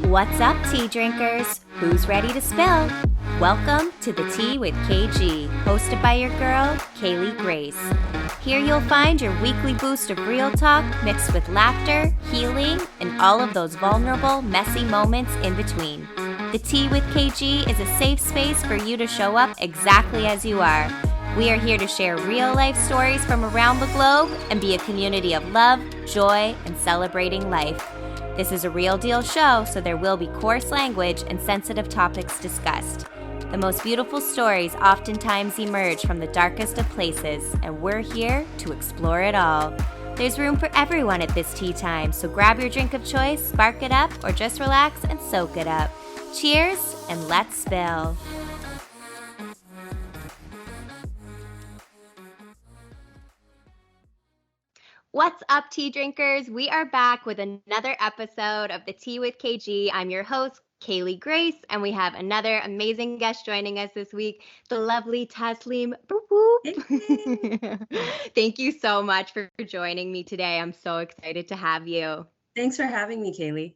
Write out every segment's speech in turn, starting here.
What's up, tea drinkers? Who's ready to spill? Welcome to The Tea with KG, hosted by your girl, Kaylee Grace. Here you'll find your weekly boost of real talk mixed with laughter, healing, and all of those vulnerable, messy moments in between. The Tea with KG is a safe space for you to show up exactly as you are. We are here to share real-life stories from around the globe and be a community of love, joy, and celebrating life. This is a real deal show, so there will be coarse language and sensitive topics discussed. The most beautiful stories oftentimes emerge from the darkest of places, and we're here to explore it all. There's room for everyone at this tea time, so grab your drink of choice, spark it up, or just relax and soak it up. Cheers, and let's spill. What's up, tea drinkers? We are back with another episode of The Tea with KG. I'm your host, Kaylee Grace, and we have another amazing guest joining us this week, the lovely Taslim Burkowicz. Thank you so much for joining me today. I'm so excited to have you. Thanks for having me, Kaylee.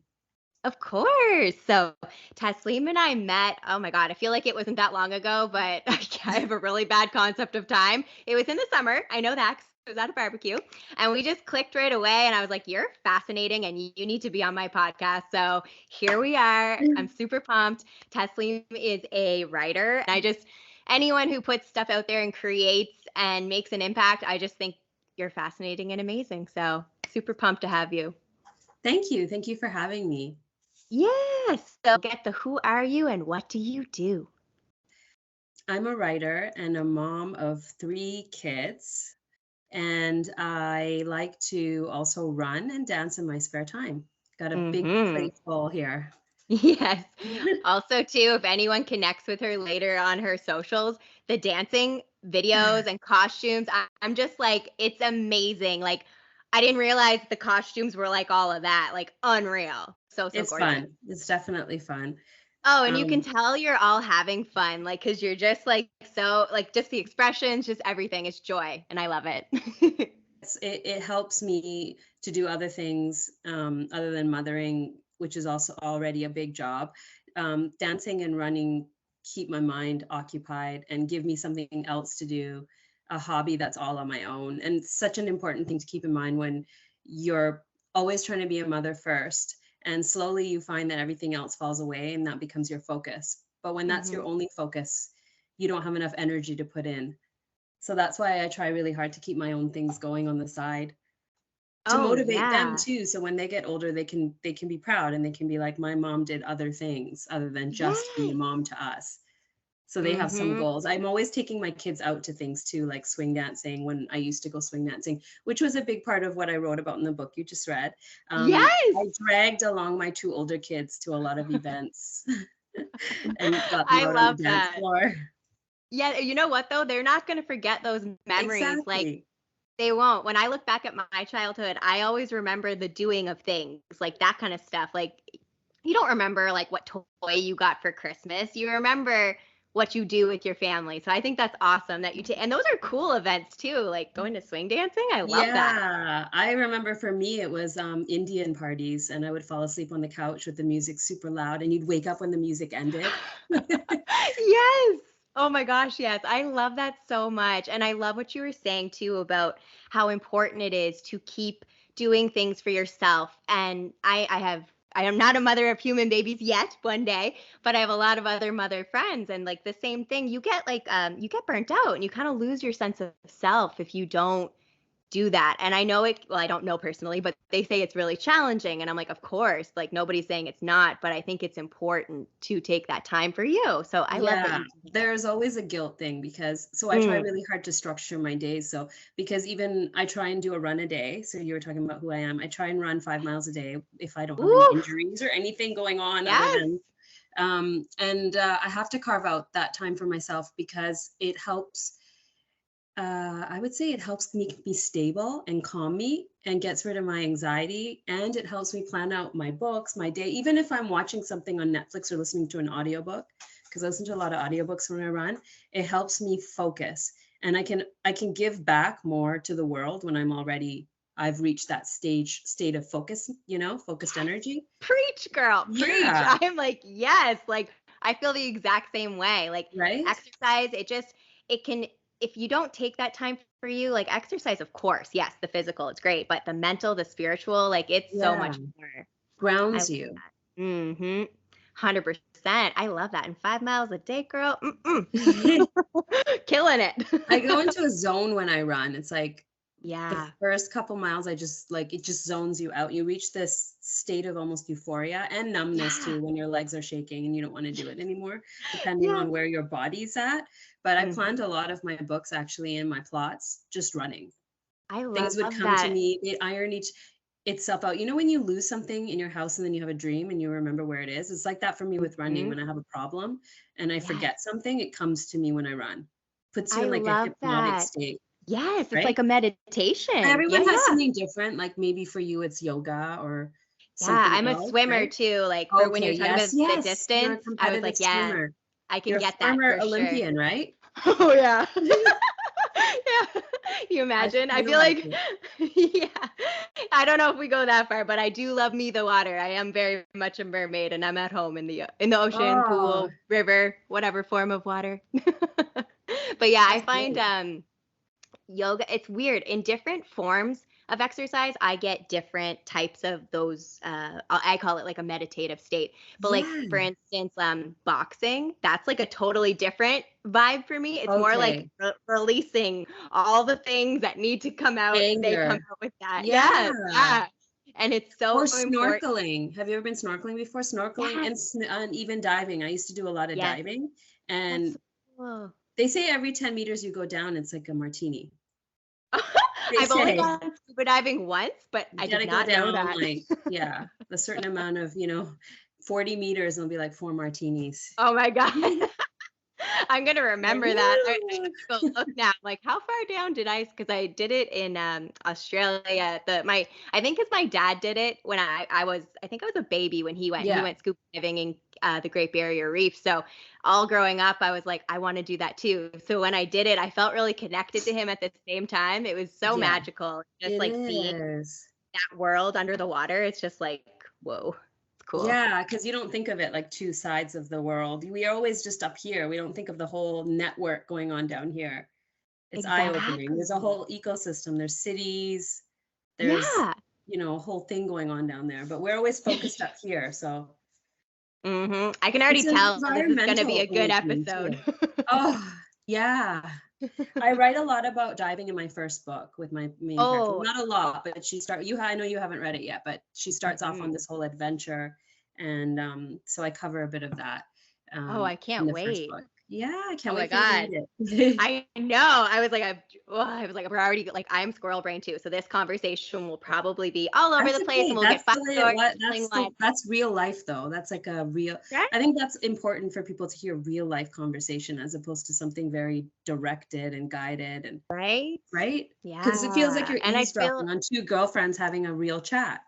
Of course. So Taslim and I met, oh my God, I feel like it wasn't that long ago, but I have a really bad concept of time. It was in the summer. I know that 'cause it was at a barbecue, and we just clicked right away. And I was like, you're fascinating and you need to be on my podcast. So here we are. I'm super pumped. Taslim is a writer. And anyone who puts stuff out there and creates and makes an impact, I just think you're fascinating and amazing. So super pumped to have you. Thank you. Thank you for having me. Yes. So get the who are you and what do you do? I'm a writer and a mom of 3 kids, and I like to also run and dance in my spare time. Got a big plate full here. Yes. Also, too, if anyone connects with her later on her socials, the dancing videos and costumes, I'm just like, it's amazing. Like, I didn't realize the costumes were like all of that, like unreal. So It's gorgeous. fun. It's definitely fun. Oh, and you can tell you're all having fun, like, because you're just like, so, like, just the expressions, just everything is joy. And I love it. It helps me to do other things other than mothering, which is also already a big job. Dancing and running keep my mind occupied and give me something else to do, a hobby that's all on my own. And it's such an important thing to keep in mind when you're always trying to be a mother first. And slowly you find that everything else falls away and that becomes your focus. But when that's your only focus, you don't have enough energy to put in. So that's why I try really hard to keep my own things going on the side to motivate them too. So when they get older, they can be proud and they can be like, my mom did other things other than just be a mom to us. So they have some goals. I'm always taking my kids out to things too, like swing dancing when I used to go swing dancing, which was a big part of what I wrote about in the book you just read. Yes. I dragged along my 2 older kids to a lot of events and got them I out love on the dance floor. Yeah, you know what though? They're not going to forget those memories. Exactly. Like, they won't. When I look back at my childhood, I always remember the doing of things, like that kind of stuff. Like, you don't remember like what toy you got for Christmas. You remember what you do with your family. So I think that's awesome that you take. And those are cool events too, like going to swing dancing. I love that. Yeah, I remember for me it was Indian parties, and I would fall asleep on the couch with the music super loud, and you'd wake up when the music ended. Yes. Oh my gosh, yes. I love that so much. And I love what you were saying too about how important it is to keep doing things for yourself. And I am not a mother of human babies yet, one day, but I have a lot of other mother friends, and like the same thing, you get you get burnt out and you kind of lose your sense of self if you don't do that. And I know well, I don't know personally, but they say it's really challenging. And I'm like, of course, like nobody's saying it's not, but I think it's important to take that time for you. So I love that. There's always a guilt thing because I try really hard to structure my days. So because even I try and do a run a day. So you were talking about who I am. I try and run 5 miles a day if I don't have any injuries or anything going on other than I have to carve out that time for myself because it helps. I would say it helps me be stable and calm me and gets rid of my anxiety. And it helps me plan out my books, my day, even if I'm watching something on Netflix or listening to an audiobook, because I listen to a lot of audiobooks when I run, it helps me focus. And I can give back more to the world when I'm already I've reached that state of focus, focused energy. Preach, girl, preach. Yeah. I'm like, yes, like I feel the exact same way. Like Right? exercise, it can, if you don't take that time for you, like exercise, of course, yes, the physical, it's great, but the mental, the spiritual, like it's so Yeah. much more. I Grounds love you. that. 100%. I love that. And 5 miles a day, girl, killing it. I go into a zone when I run. It's like the Yeah. first couple miles, I just like, it just zones you out. You reach this state of almost euphoria and numbness Yeah. too, when your legs are shaking and you don't want to do it anymore, depending Yeah. on where your body's at. But I Mhm. planned a lot of my books actually in my plots, just running. I Things would love come to that. me, they iron itself out. You know, when you lose something in your house and then you have a dream and you remember where it is? It's like that for me with running. Mhm. When I have a problem and I Yes. forget something, it comes to me when I run. Puts you I in like a love hypnotic that. state, Yes, it's right? like a meditation. Yeah, Everyone has yeah. something different, like maybe for you it's yoga or Yeah, something I'm a else, swimmer right? too. Like for when Okay, you're talking yes, about the yes, you're distance, a I was competitive like, yeah, swimmer. I can You're a get that former for sure. Olympian, right? Oh yeah. Yeah. You I imagine? I feel feel like like, it. yeah. I don't know if we go that far, but I do love me the water. I am very much a mermaid, and I'm at home in the ocean, Oh, pool, river, whatever form of water. But yeah, I that's find great. yoga, it's weird. In different forms of exercise, I get different types of those. I call it like a meditative state. But like Yeah. for instance, boxing, that's like a totally different vibe for me. It's more like Okay. releasing all the things that need to come out. They come Anger. out with that. Yeah. Yeah, yeah. And it's Or so important. snorkeling. Have you ever been snorkeling before? Snorkeling Yes, and even diving. I used to do a lot of yes. diving, That's and so cool. they say every 10 meters you go down, it's like a martini. They I've only say gone scuba diving once, but you I did gotta go not know down that. like, yeah, a certain amount of, 40 meters and it'll be like 4 martinis. Oh my God. I'm gonna Like, remember that. I have woo! to go look now. Like, how far down did I? Because I did it in Australia. I think because my dad did it when I think I was a baby when he went. He Yeah. went scuba diving in the Great Barrier Reef. So all growing up, I was like, I want to do that too. So when I did it, I felt really connected to him at the same time. It was so Yeah, magical, just it like seeing is. that world under the water. It's just like, whoa, it's cool. Yeah, because you don't think of it like two sides of the world. We are always just up here. We don't think of the whole network going on down here. It's eye-opening. There's a Exactly. whole ecosystem. There's cities. There's, Yeah. a whole thing going on down there, but we're always focused up here. So I can already it's an tell this is gonna be environmental a good awakening episode. too. Oh, yeah. I write a lot about diving in my first book with my main character. Oh. Not a lot, but I know you haven't read it yet, but she starts off on Mhm. this whole adventure. And so I cover a bit of that Oh, I in can't the first wait. book. Yeah, I can't Oh my wait for you to God. read it. I know. I was like, we're already like, I'm squirrel brain too. So this conversation will probably be all over That's the place, okay. and we'll That's get 5 the way it stories, was. sling line. That's real life though. That's like a real, Right? I think that's important for people to hear real life conversation as opposed to something very directed and guided and Right? right? Because it feels like Yeah. you're And I feel eavesdropping on two girlfriends having a real chat,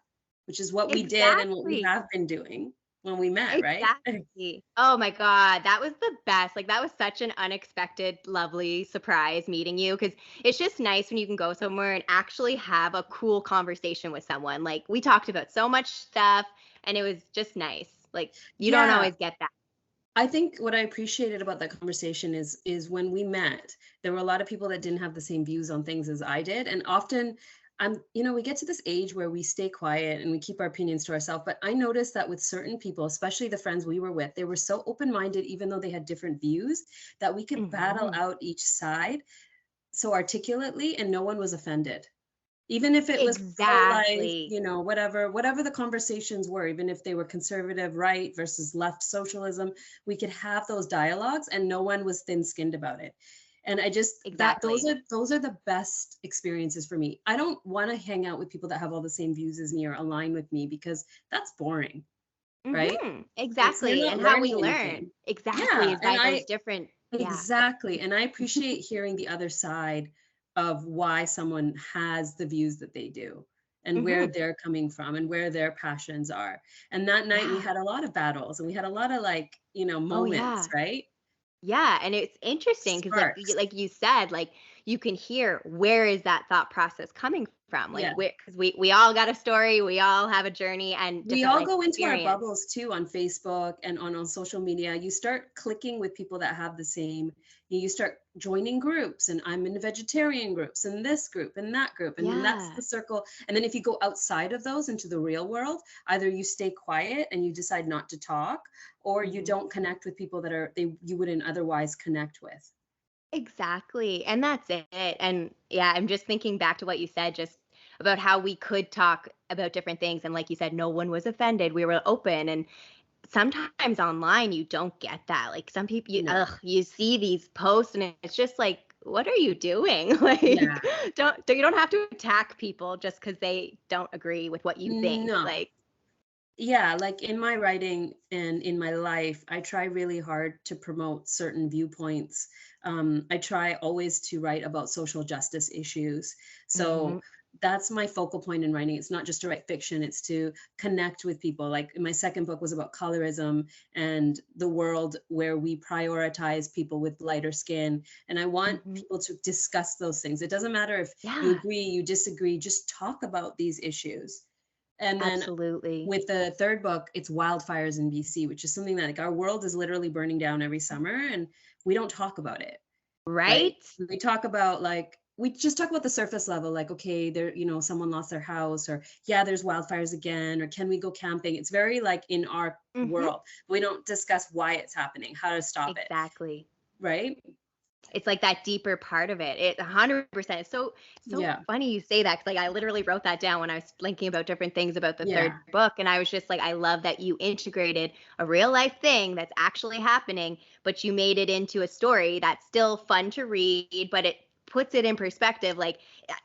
which is what we did and what we exactly. have been doing when we met, right? Exactly. Oh my God, that was the best. Like that was such an unexpected, lovely surprise meeting you because it's just nice when you can go somewhere and actually have a cool conversation with someone. Like we talked about so much stuff and it was just nice. Like you don't Yeah. always get that. I think what I appreciated about that conversation is when we met, there were a lot of people that didn't have the same views on things as I did. And often we get to this age where we stay quiet and we keep our opinions to ourselves. But I noticed that with certain people, especially the friends we were with, they were so open-minded, even though they had different views, that we could battle Mhm. out each side so articulately and no one was offended. Even if it was pro-life, Exactly. whatever the conversations were, even if they were conservative right versus left socialism, we could have those dialogues and no one was thin-skinned about it. And I just that Exactly. those are the best experiences for me. I don't want to hang out with people that have all the same views as me or align with me because that's boring, right? You're Exactly. not And how we learning learn anything. exactly Yeah, is and by those different, yeah. exactly. And I appreciate hearing the other side of why someone has the views that they do and where Hmm. they're coming from and where their passions are. And that night we Yeah. had a lot of battles and we had a lot of Oh moments, yeah. right? Yeah, and it's interesting because Sparks. like you said, like you can hear where is that thought process coming from? Like, Yeah. because we all got a story, we all have a journey and We different all life go into our experience. bubbles too on Facebook and on social media. You start clicking with people that have the same, you start joining groups, and I'm in vegetarian groups and this group and that group. And then that's Yeah. the circle. And then if you go outside of those into the real world, either you stay quiet and you decide not to talk, or you Mhm. don't connect with people that you wouldn't otherwise connect with. Exactly. And that's it. And yeah, I'm just thinking back to what you said just about how we could talk about different things. And like you said, no one was offended. We were open. And sometimes online you don't get that. Like some people No. you see these posts and it's just like, what are you doing? Yeah. Like you don't have to attack people just because they don't agree with what you think. No. Like, Yeah, like in my writing and in my life, I try really hard to promote certain viewpoints. I try always to write about social justice issues. mhm, So that's my focal point in writing. It's not just to write fiction, it's to connect with people. Like my second book was about colorism and the world where we prioritize people with lighter skin. And I want mhm. people to discuss those things. It doesn't matter if you Yeah, agree, you disagree, just talk about these issues. And then absolutely. with the third book, it's wildfires in BC, which is something that like our world is literally burning down every summer and we don't talk about it, right? Right? We talk about like we just talk about the surface level, like, okay, there, someone lost their house, or yeah, there's wildfires again, or can we go camping? It's very like in our Mhm. world. We don't discuss why it's happening, how to stop it, Exactly. right? It's like that deeper part of it. It 100%. It's so Yeah. funny you say that because like I literally wrote that down when I was thinking about different things about the third Yeah. book, and I was just like, I love that you integrated a real life thing that's actually happening, but you made it into a story that's still fun to read, but it puts it in perspective. Like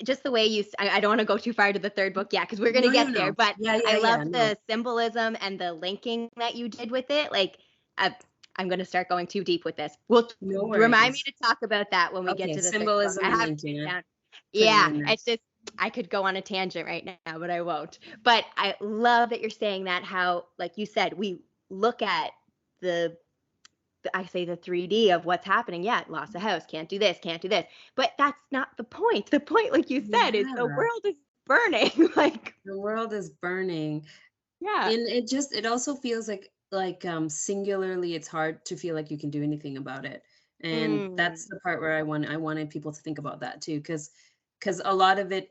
just the way I don't want to go too far to the third book yet because we're gonna No, no, get there, no. but Yeah, I yeah, love yeah. No. the symbolism and the linking that you did with it. Like. Uh, I'm going to start going too deep with this. Well, No remind me worries. to talk about that when we get Okay, to the third book. symbolism I and have it linking. I down. put it Yeah, in there. it's just I could go on a tangent right now, but I won't. But I love that you're saying that how, like you said, we look at the I say the 3D of what's happening. Yeah, lost a house, can't do this, can't do this. But that's not the point. The point, like you said, is the Yeah. world is burning. Like, The world is burning. yeah. And it also feels like singularly it's hard to feel like you can do anything about it. And Mm, that's the part where I wanted people to think about that too, because a lot of it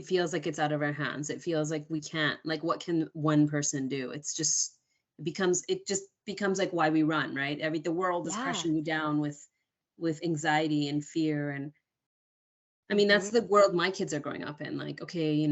feels like it's out of our hands. It feels like we can't, like what can one person do? It just becomes like why we run, right? The world is yeah. crushing you down with anxiety and fear. And I mean, that's Hmm. the world my kids are growing up in. Like, okay,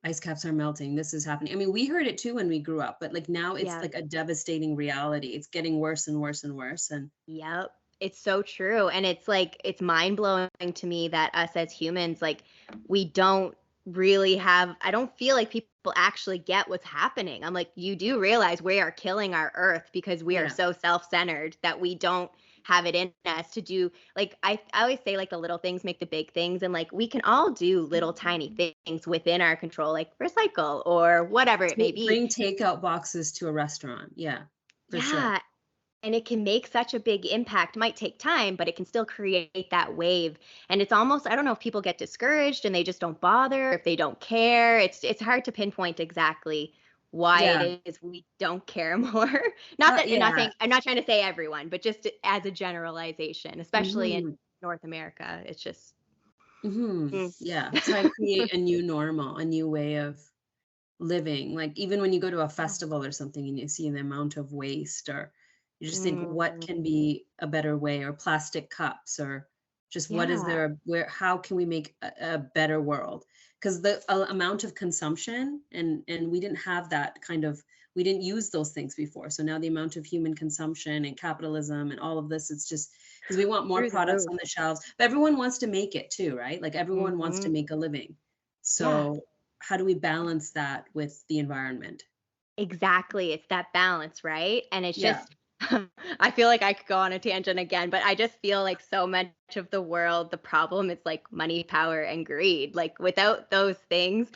ice caps are melting. This is happening. I mean, we heard it too when we grew up, but like now it's Yeah. like a devastating reality. It's getting worse and worse and worse. And Yep. It's so true. And it's like, it's mind blowing to me that us as humans, like, we don't really have, I don't feel like people actually get what's happening. I'm like, you do realize we are killing our earth because we are yeah, so self centered that we don't have it in us to do, like, I always say, like, the little things make the big things. And like, we can all do little tiny things within our control, like recycle or whatever it may be. bring takeout boxes to a restaurant. Yeah, for sure. Yeah, and it can make such a big impact. Might take time, but it can still create that wave. And it's almost, I don't know if people get discouraged and they just don't bother, if they don't care. It's hard to pinpoint exactly why Yeah, it is we don't care more. Not that, and not yeah. saying, I'm not trying to say everyone, but just as a generalization, especially in Hmm. North America. It's just Hmm. mm. Yeah. Try to create a new normal, a new way of living. Like even when you go to a Yeah. festival or something and you see the amount of waste, or you just think what Mm, can be a better way, or plastic cups, or just what is yeah. there, where how can we make a better world? Because the amount of consumption, and we didn't have that kind of, we didn't use those things before, so now the amount of human consumption and capitalism and all of this, it's just because we want more Through the products roof. on the shelves, but everyone wants to make it too, right? Like everyone wants to Hmm. make a living. Yeah. So how do we balance that with the environment? Exactly. It's that balance, right? And it's Yeah. just, I feel like I could go on a tangent again, but I just feel like so much of the world, the problem is like money, power, and greed. Like without those things,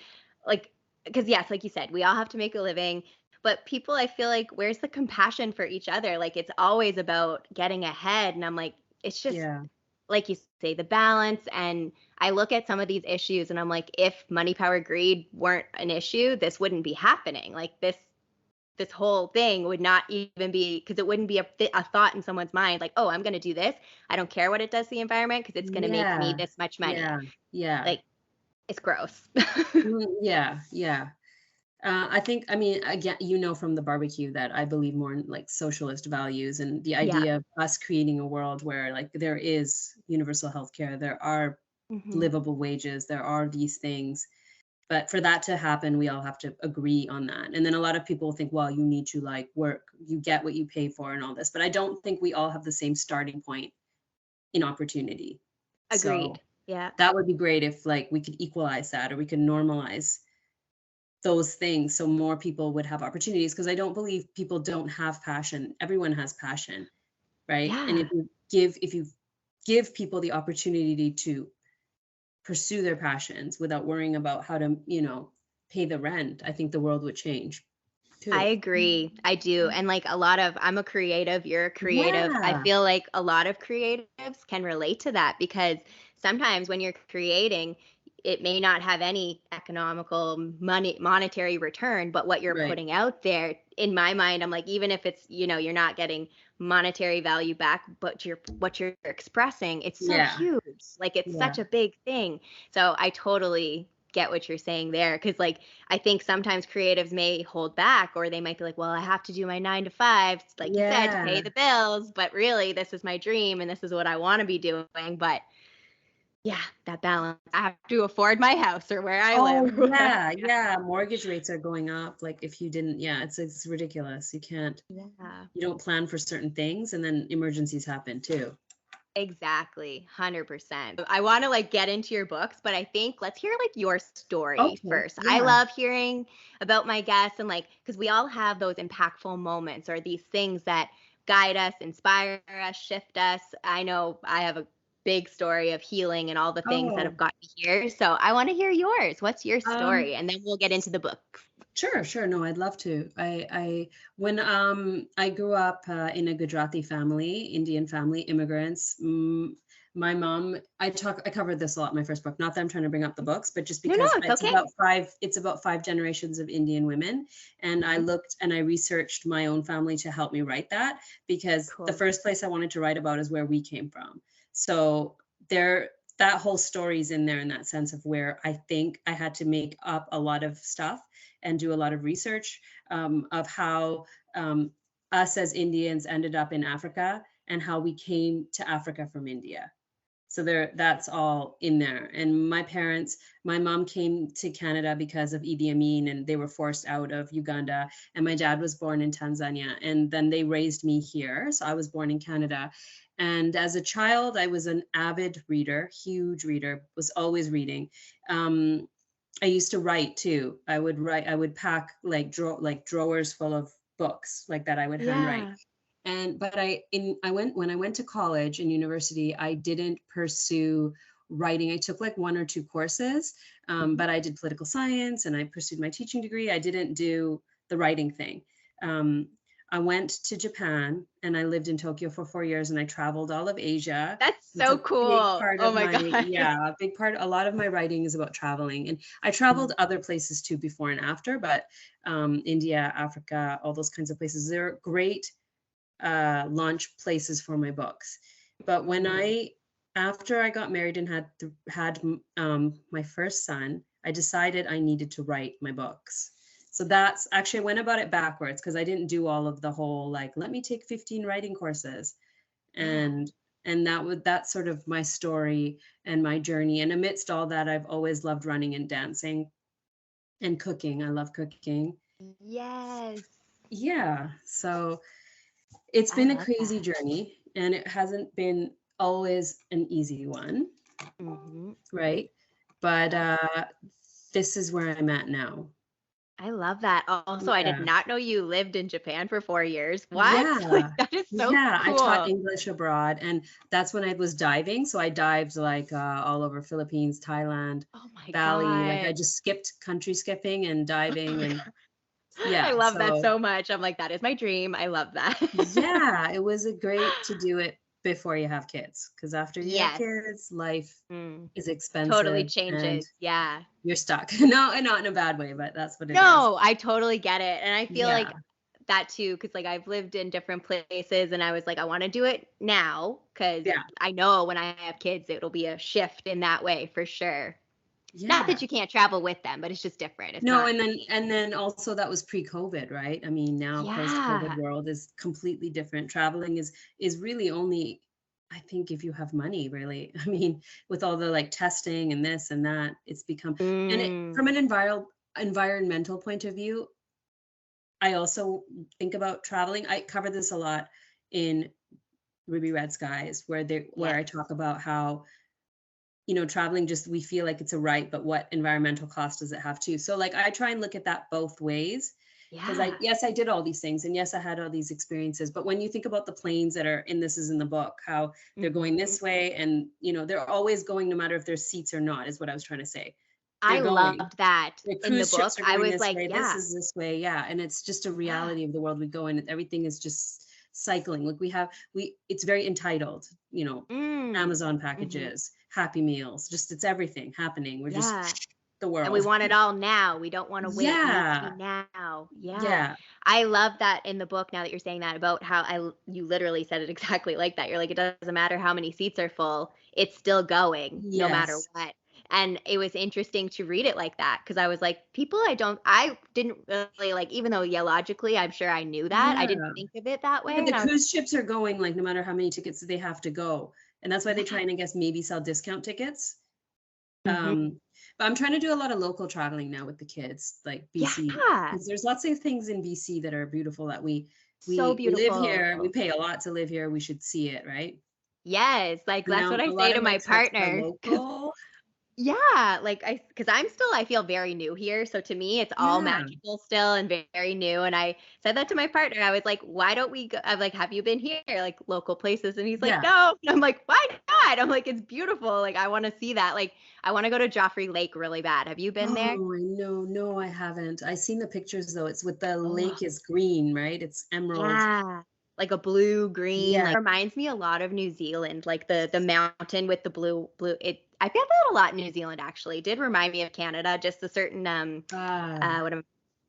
like, because yes, like you said, we all have to make a living, but people, I feel like, where's the compassion for each other? Like it's always about getting ahead. And I'm like, it's just, Yeah. like you say, the balance. And I look at some of these issues and I'm like, if money, power, greed weren't an issue, this wouldn't be happening. Like this whole thing would not even be, because it wouldn't be a thought in someone's mind like, oh, I'm going to do this. I don't care what it does to the environment because it's going to make me Yeah. this much money. Yeah. Yeah. Like, it's gross. Yeah. Yeah. I think, I mean, again, from the barbecue that I believe more in like socialist values and the Yeah. idea of us creating a world where like there is universal healthcare, there are livable wages, there are these things. But for that to happen, we all have to agree on that. And then a lot of people think, well, you need to like work, you get what you pay for and all this. But I don't think we all have the same starting point in opportunity. Agreed. So Yeah. that would be great if like we could equalize that, or we could normalize those things so more people would have opportunities, because I don't believe people don't have passion. Everyone has passion, right? Yeah. And if you give people the opportunity to pursue their passions without worrying about how to, pay the rent, I think the world would change too. I agree. I do. And like I'm a creative, you're a creative. I Yeah. feel like a lot of creatives can relate to that, because sometimes when you're creating, it may not have any economical monetary return, but what you're Right. putting out there, in my mind, I'm like, even if it's, you're not getting monetary value back, but what you're expressing, it's so Yeah. huge. Like, it's Yeah. such a big thing. So I totally get what you're saying there. Cause like, I think sometimes creatives may hold back, or they might be like, well, I have to do my 9 to 5, like you said, to pay Yeah. the bills, but really this is my dream and this is what I want to be doing. But yeah, that balance. I have to afford my house or where I live. Oh, yeah. Yeah. Mortgage rates are going up. Like if you didn't, it's ridiculous. You don't plan for certain things, and then emergencies happen too. Exactly. 100%. I want to like get into your books, but I think let's hear like your story Okay, first. yeah. I love hearing about my guests, and like, because we all have those impactful moments or these things that guide us, inspire us, shift us. I know I have a big story of healing and all the things that have got me here. So I want to hear yours. What's your story? And then we'll get into the books. Sure. No, I'd love to. When I grew up in a Gujarati family, Indian family, immigrants. My mom, I covered this a lot in my first book. Not that I'm trying to bring up the books, but just because it's okay. it's about 5 generations of Indian women. And I looked and I researched my own family to help me write that, because the first place I wanted to write about is where we came from. So that whole story is in there, in that sense of where I think I had to make up a lot of stuff and do a lot of research of how us as Indians ended up in Africa and how we came to Africa from India. So that's all in there. And my mom came to Canada because of Idi Amin, and they were forced out of Uganda. And my dad was born in Tanzania, and then they raised me here. So I was born in Canada. And as a child, I was an avid reader, huge reader, was always reading. I used to write too. I would pack like drawers full of books like that I would handwrite. But when I went to college and university, I didn't pursue writing. I took like 1 or 2 courses, but I did political science and I pursued my teaching degree. I didn't do the writing thing. I went to Japan and I lived in Tokyo for 4 years, and I traveled all of Asia. That's so cool. Oh my God. Yeah, a big part. A lot of my writing is about traveling, and I traveled other places too before and after, but India, Africa, all those kinds of places. They're great launch places for my books. But when after I got married and had my first son, I decided I needed to write my books. So that's actually, I went about it backwards, because I didn't do all of the whole, like, let me take 15 writing courses. And that's sort of my story and my journey. And amidst all that, I've always loved running and dancing and cooking. I love cooking. Yes. Yeah. So it's been a crazy journey, and it hasn't been always an easy one. Right. But this is where I'm at now. I love that. Also, I did not know you lived in Japan for 4 years. What? Yeah. Like, that is so cool. I taught English abroad, and that's when I was diving. So I dived like all over Philippines, Thailand, Bali. Like I just skipped country skipping and diving, and I love that so much. I'm like, that is my dream. I love that. Yeah, it was great to do it before you have kids, because after you have Yes. kids, life Mm. is expensive Totally and changes. Yeah. you're stuck. No, not in a bad way, but that's what it is. No, I totally get it. And I feel Yeah. like that too, because like I've lived in different places and I was like, I want to do it now because Yeah. I know when I have kids, it'll be a shift in that way for sure. Not Yeah. that you can't travel with them, but it's just different. It's No, not. and then also that was pre-COVID, right? I mean, now post-COVID Yeah. world is completely different. Traveling is really only, I think, if you have money, really. I mean, with all the like testing and this and that, it's become, and it, Mm, from an environmental point of view, I also think about traveling. I cover this a lot in Ruby Red Skies, where I yes. talk about how, you know, traveling, just we feel like it's a right, but what environmental cost does it have too? So like I try and look at that both ways, because Yeah. yes, I did all these things and yes, I had all these experiences, but when you think about the planes that are in, this is in the book, how they're going Mhm. this way, and you know, they're always going no matter if there's seats or not, is what I was trying to say. I They're going. loved that The in the cruise ships book. are I going was this like, way, this yeah, is this way, yeah, and it's just a yeah. reality of the world we go in. Everything is just cycling. Like it's very entitled, you know, Mm. Amazon Hmm. packages, Happy Meals, just it's everything happening. We're just Yeah. the And we world. want it all now. We don't want to wait. It needs to be Yeah, now. Yeah. yeah, I love that in the book now that you're saying that about how you literally said it exactly like that. You're like, it doesn't matter how many seats are full, it's still going no matter yes, what. And it was interesting to read it like that because I was like, I didn't really like, even though, yeah, logically, I'm sure I knew that. I didn't yeah. think of it that Yeah, way. but the And I was, cruise ships are going like no matter how many tickets they have to go, and that's why they try yeah. and, I guess, maybe sell discount tickets. Hmm. But I'm trying to do a lot of local traveling now with the kids, like BC, Yeah. because there's lots of things in BC that are beautiful that So we live here, we beautiful. pay a lot to live here, we should see it, right? Yes. Like, And that's now what I a say lot to of my my trips are partner. local. Yeah, like because I feel very new here. So to me, it's all Yeah, magical still and very new. And I said that to my partner. I was like, why don't we go? I'm like, have you been here, like local places? And he's like, yeah. no. And I'm like, why not? I'm like, it's beautiful. Like, I want to see that. Like, I want to go to Joffrey Lake really bad. Have you been there? Oh, I know. No, I haven't. I seen the pictures though. It's with the Oh, lake is green, right? It's emerald. yeah. Like a blue green, Yeah. like reminds me a lot of New Zealand, like the mountain with the blue. I feel that a lot in New Zealand actually. It did remind me of Canada, just a certain Ah, what am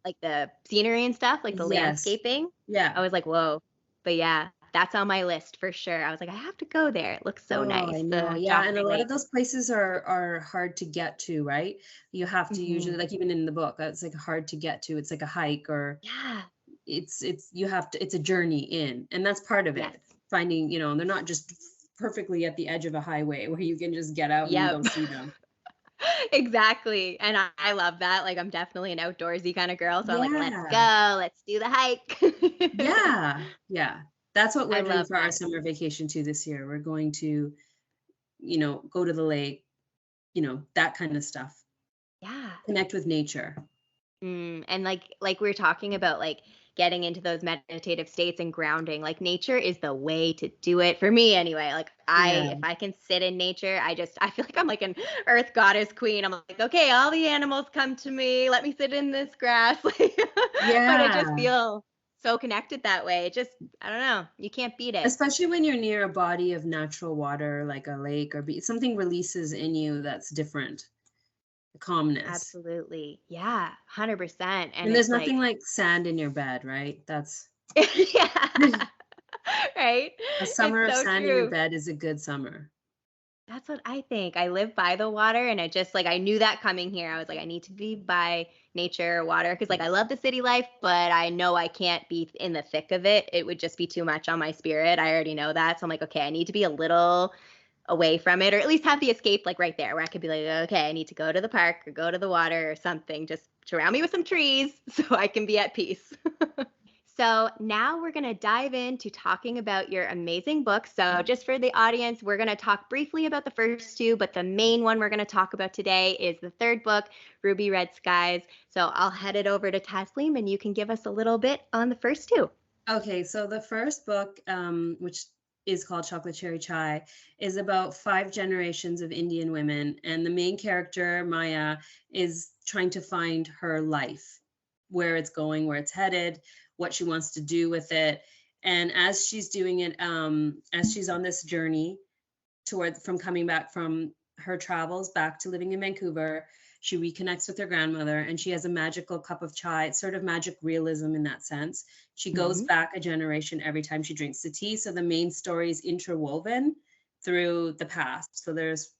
like the scenery and stuff, like the yes. landscaping. I Yeah. was like, whoa. But yeah, that's on my list for sure. I was like, I have to go there. It looks so Oh, I nice, know. the Yeah, and a Joffrey lot of Lake. those places are hard to get to, right? You have to usually, Hmm. like even in the book, it's like hard to get to. It's like a hike, or Yeah. it's you have to, it's a journey in, and that's part of Yes. it. Finding, you know, they're not just perfectly at the edge of a highway where you can just get out and Yep. go see them. Exactly. And I love that. Like I'm definitely an outdoorsy kind of girl. So I'm like, let's Yeah. go. Let's do the hike. Yeah. Yeah. That's what I we're doing love for our that. summer vacation too this year. We're going to, you know, go to the lake, you know, that kind of stuff. Yeah. Connect with nature. And like we were talking about like getting into those meditative states and grounding, like nature is the way to do it for me anyway. Like Yeah. if I can sit in nature, I feel like I'm like an earth goddess queen. I'm like, okay, all the animals come to me. Let me sit in this grass. But I just Yeah. feel so connected that way. It just, I don't know. You can't beat it. Especially when you're near a body of natural water, like a lake, or something releases in you that's different, the calmness. Absolutely. Yeah, 100%. And And there's it's nothing like, like sand in your bed, right? That's yeah, right? a It's summer of so sand in your true. bed is a good summer. That's what I think. I live by the water and I just like I knew that coming here. I was like I need to be by nature, water cuz like I love the city life, but I know I can't be in the thick of it. It would just be too much on my spirit. I already know that. So I'm like, okay, I need to be a little away from it or at least have the escape like right there where I could be like, okay, I need to go to the park or go to the water or something. Just surround me with some trees so I can be at peace. So now we're going to dive into talking about your amazing book. So just for the audience, we're going to talk briefly about the first two, but the main one we're going to talk about today is the third book, Ruby Red Skies. So I'll head it over to Taslim and you can give us a little bit on the first two. Okay, so the first book, which is called Chocolate Cherry Chai, is about 5 generations of Indian women. And the main character, Maya, is trying to find her life, where it's going, where it's headed, what she wants to do with it. And as she's doing it, as she's on this journey from coming back from her travels back to living in Vancouver, she reconnects with her grandmother, and she has a magical cup of chai. It's sort of magic realism in that sense. She goes back a generation every time she drinks the tea. So the main story is interwoven through the past. So there's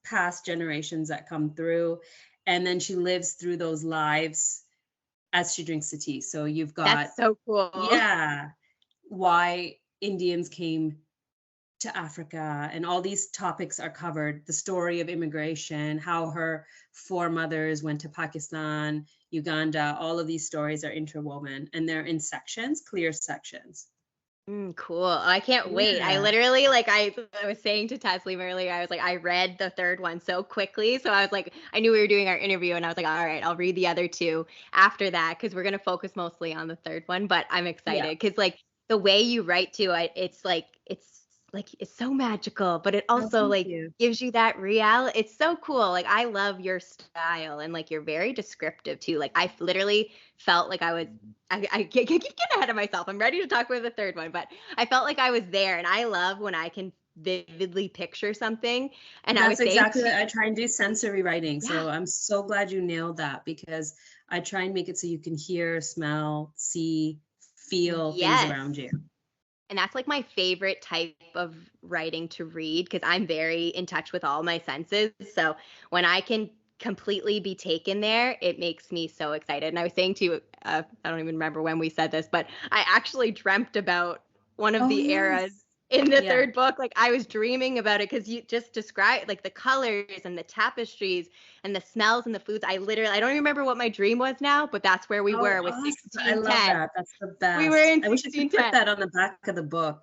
past generations that come through, and then she lives through those lives as she drinks the tea. So you've got, That's so cool. yeah, why Indians came to Africa, and all these topics are covered. The story of immigration, how her foremothers went to Pakistan, Uganda, all of these stories are interwoven, and they're in sections, clear sections. Cool. I can't wait. I Yeah. literally, like I was saying to Taslim earlier, I was like, I read the third one so quickly. So I was like, I knew we were doing our interview, and I was like, all right, I'll read the other two after that, because we're going to focus mostly on the third one. But I'm excited because like the way you write too, it's like, it's so magical, but it also thank like you. gives you that reality. It's so cool. Like I love your style, and like you're very descriptive too. Like I literally felt like I keep getting ahead of myself. I'm ready to talk about the third one, but I felt like I was there, and I love when I can vividly picture something. And I was That's saying exactly what I try and do, sensory writing. Yeah. So I'm so glad you nailed that, because I try and make it so you can hear, smell, see, feel things around you. And that's like my favorite type of writing to read, because I'm very in touch with all my senses. So when I can completely be taken there, it makes me so excited. And I was saying to you, I don't even remember when we said this, but I actually dreamt about one of the eras in the third book. Like I was dreaming about it, because you just described like the colors and the tapestries and the smells and the foods. I don't even remember what my dream was now, but that's where we were with Awesome. 1610. I love that. That's the best. We were in I wish I could put 1610. that on the back of the book.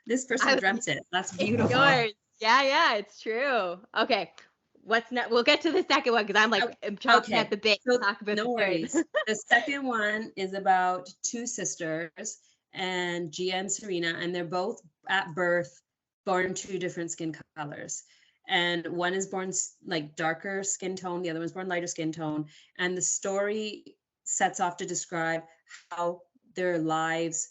This person dreamt it. That's beautiful. Yours. Yeah, it's true. Okay. What's next? We'll get to the second one, because I'm like, I'm chomping at the bit to talk about no the worries. third. The second one is about two sisters, and Gia and Serena, and they're both at birth born two different skin colors. And one is born like darker skin tone, the other one's born lighter skin tone. And the story sets off to describe how their lives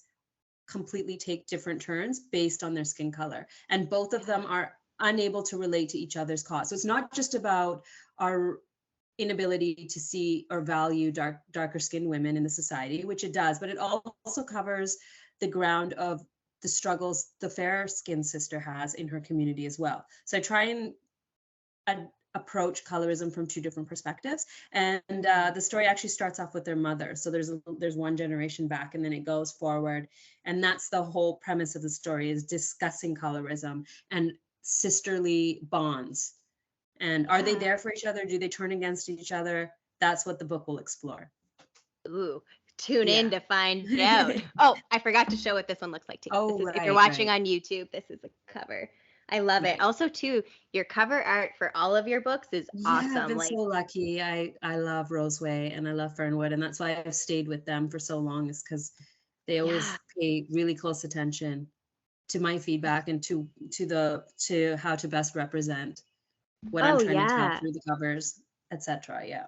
completely take different turns based on their skin color. And both of them are unable to relate to each other's cause. So it's not just about our inability to see or value darker skinned women in the society, which it does, but it also covers the ground of the struggles the fair skinned sister has in her community as well. So I try and approach colorism from two different perspectives, and the story actually starts off with their mother. So there's one generation back, and then it goes forward, and that's the whole premise of the story, is discussing colorism and sisterly bonds. And are they there for each other? Do they turn against each other? That's what the book will explore. Ooh, tune in to find out. Oh, I forgot to show what this one looks like too. If you're watching on YouTube, this is a cover. I love it. Also, too, your cover art for all of your books is awesome. I've been so lucky. I love Roseway and I love Fernwood, and that's why I've stayed with them for so long, is because they always pay really close attention to my feedback and to how to best represent what I'm trying to tell through the covers, etc. Yeah.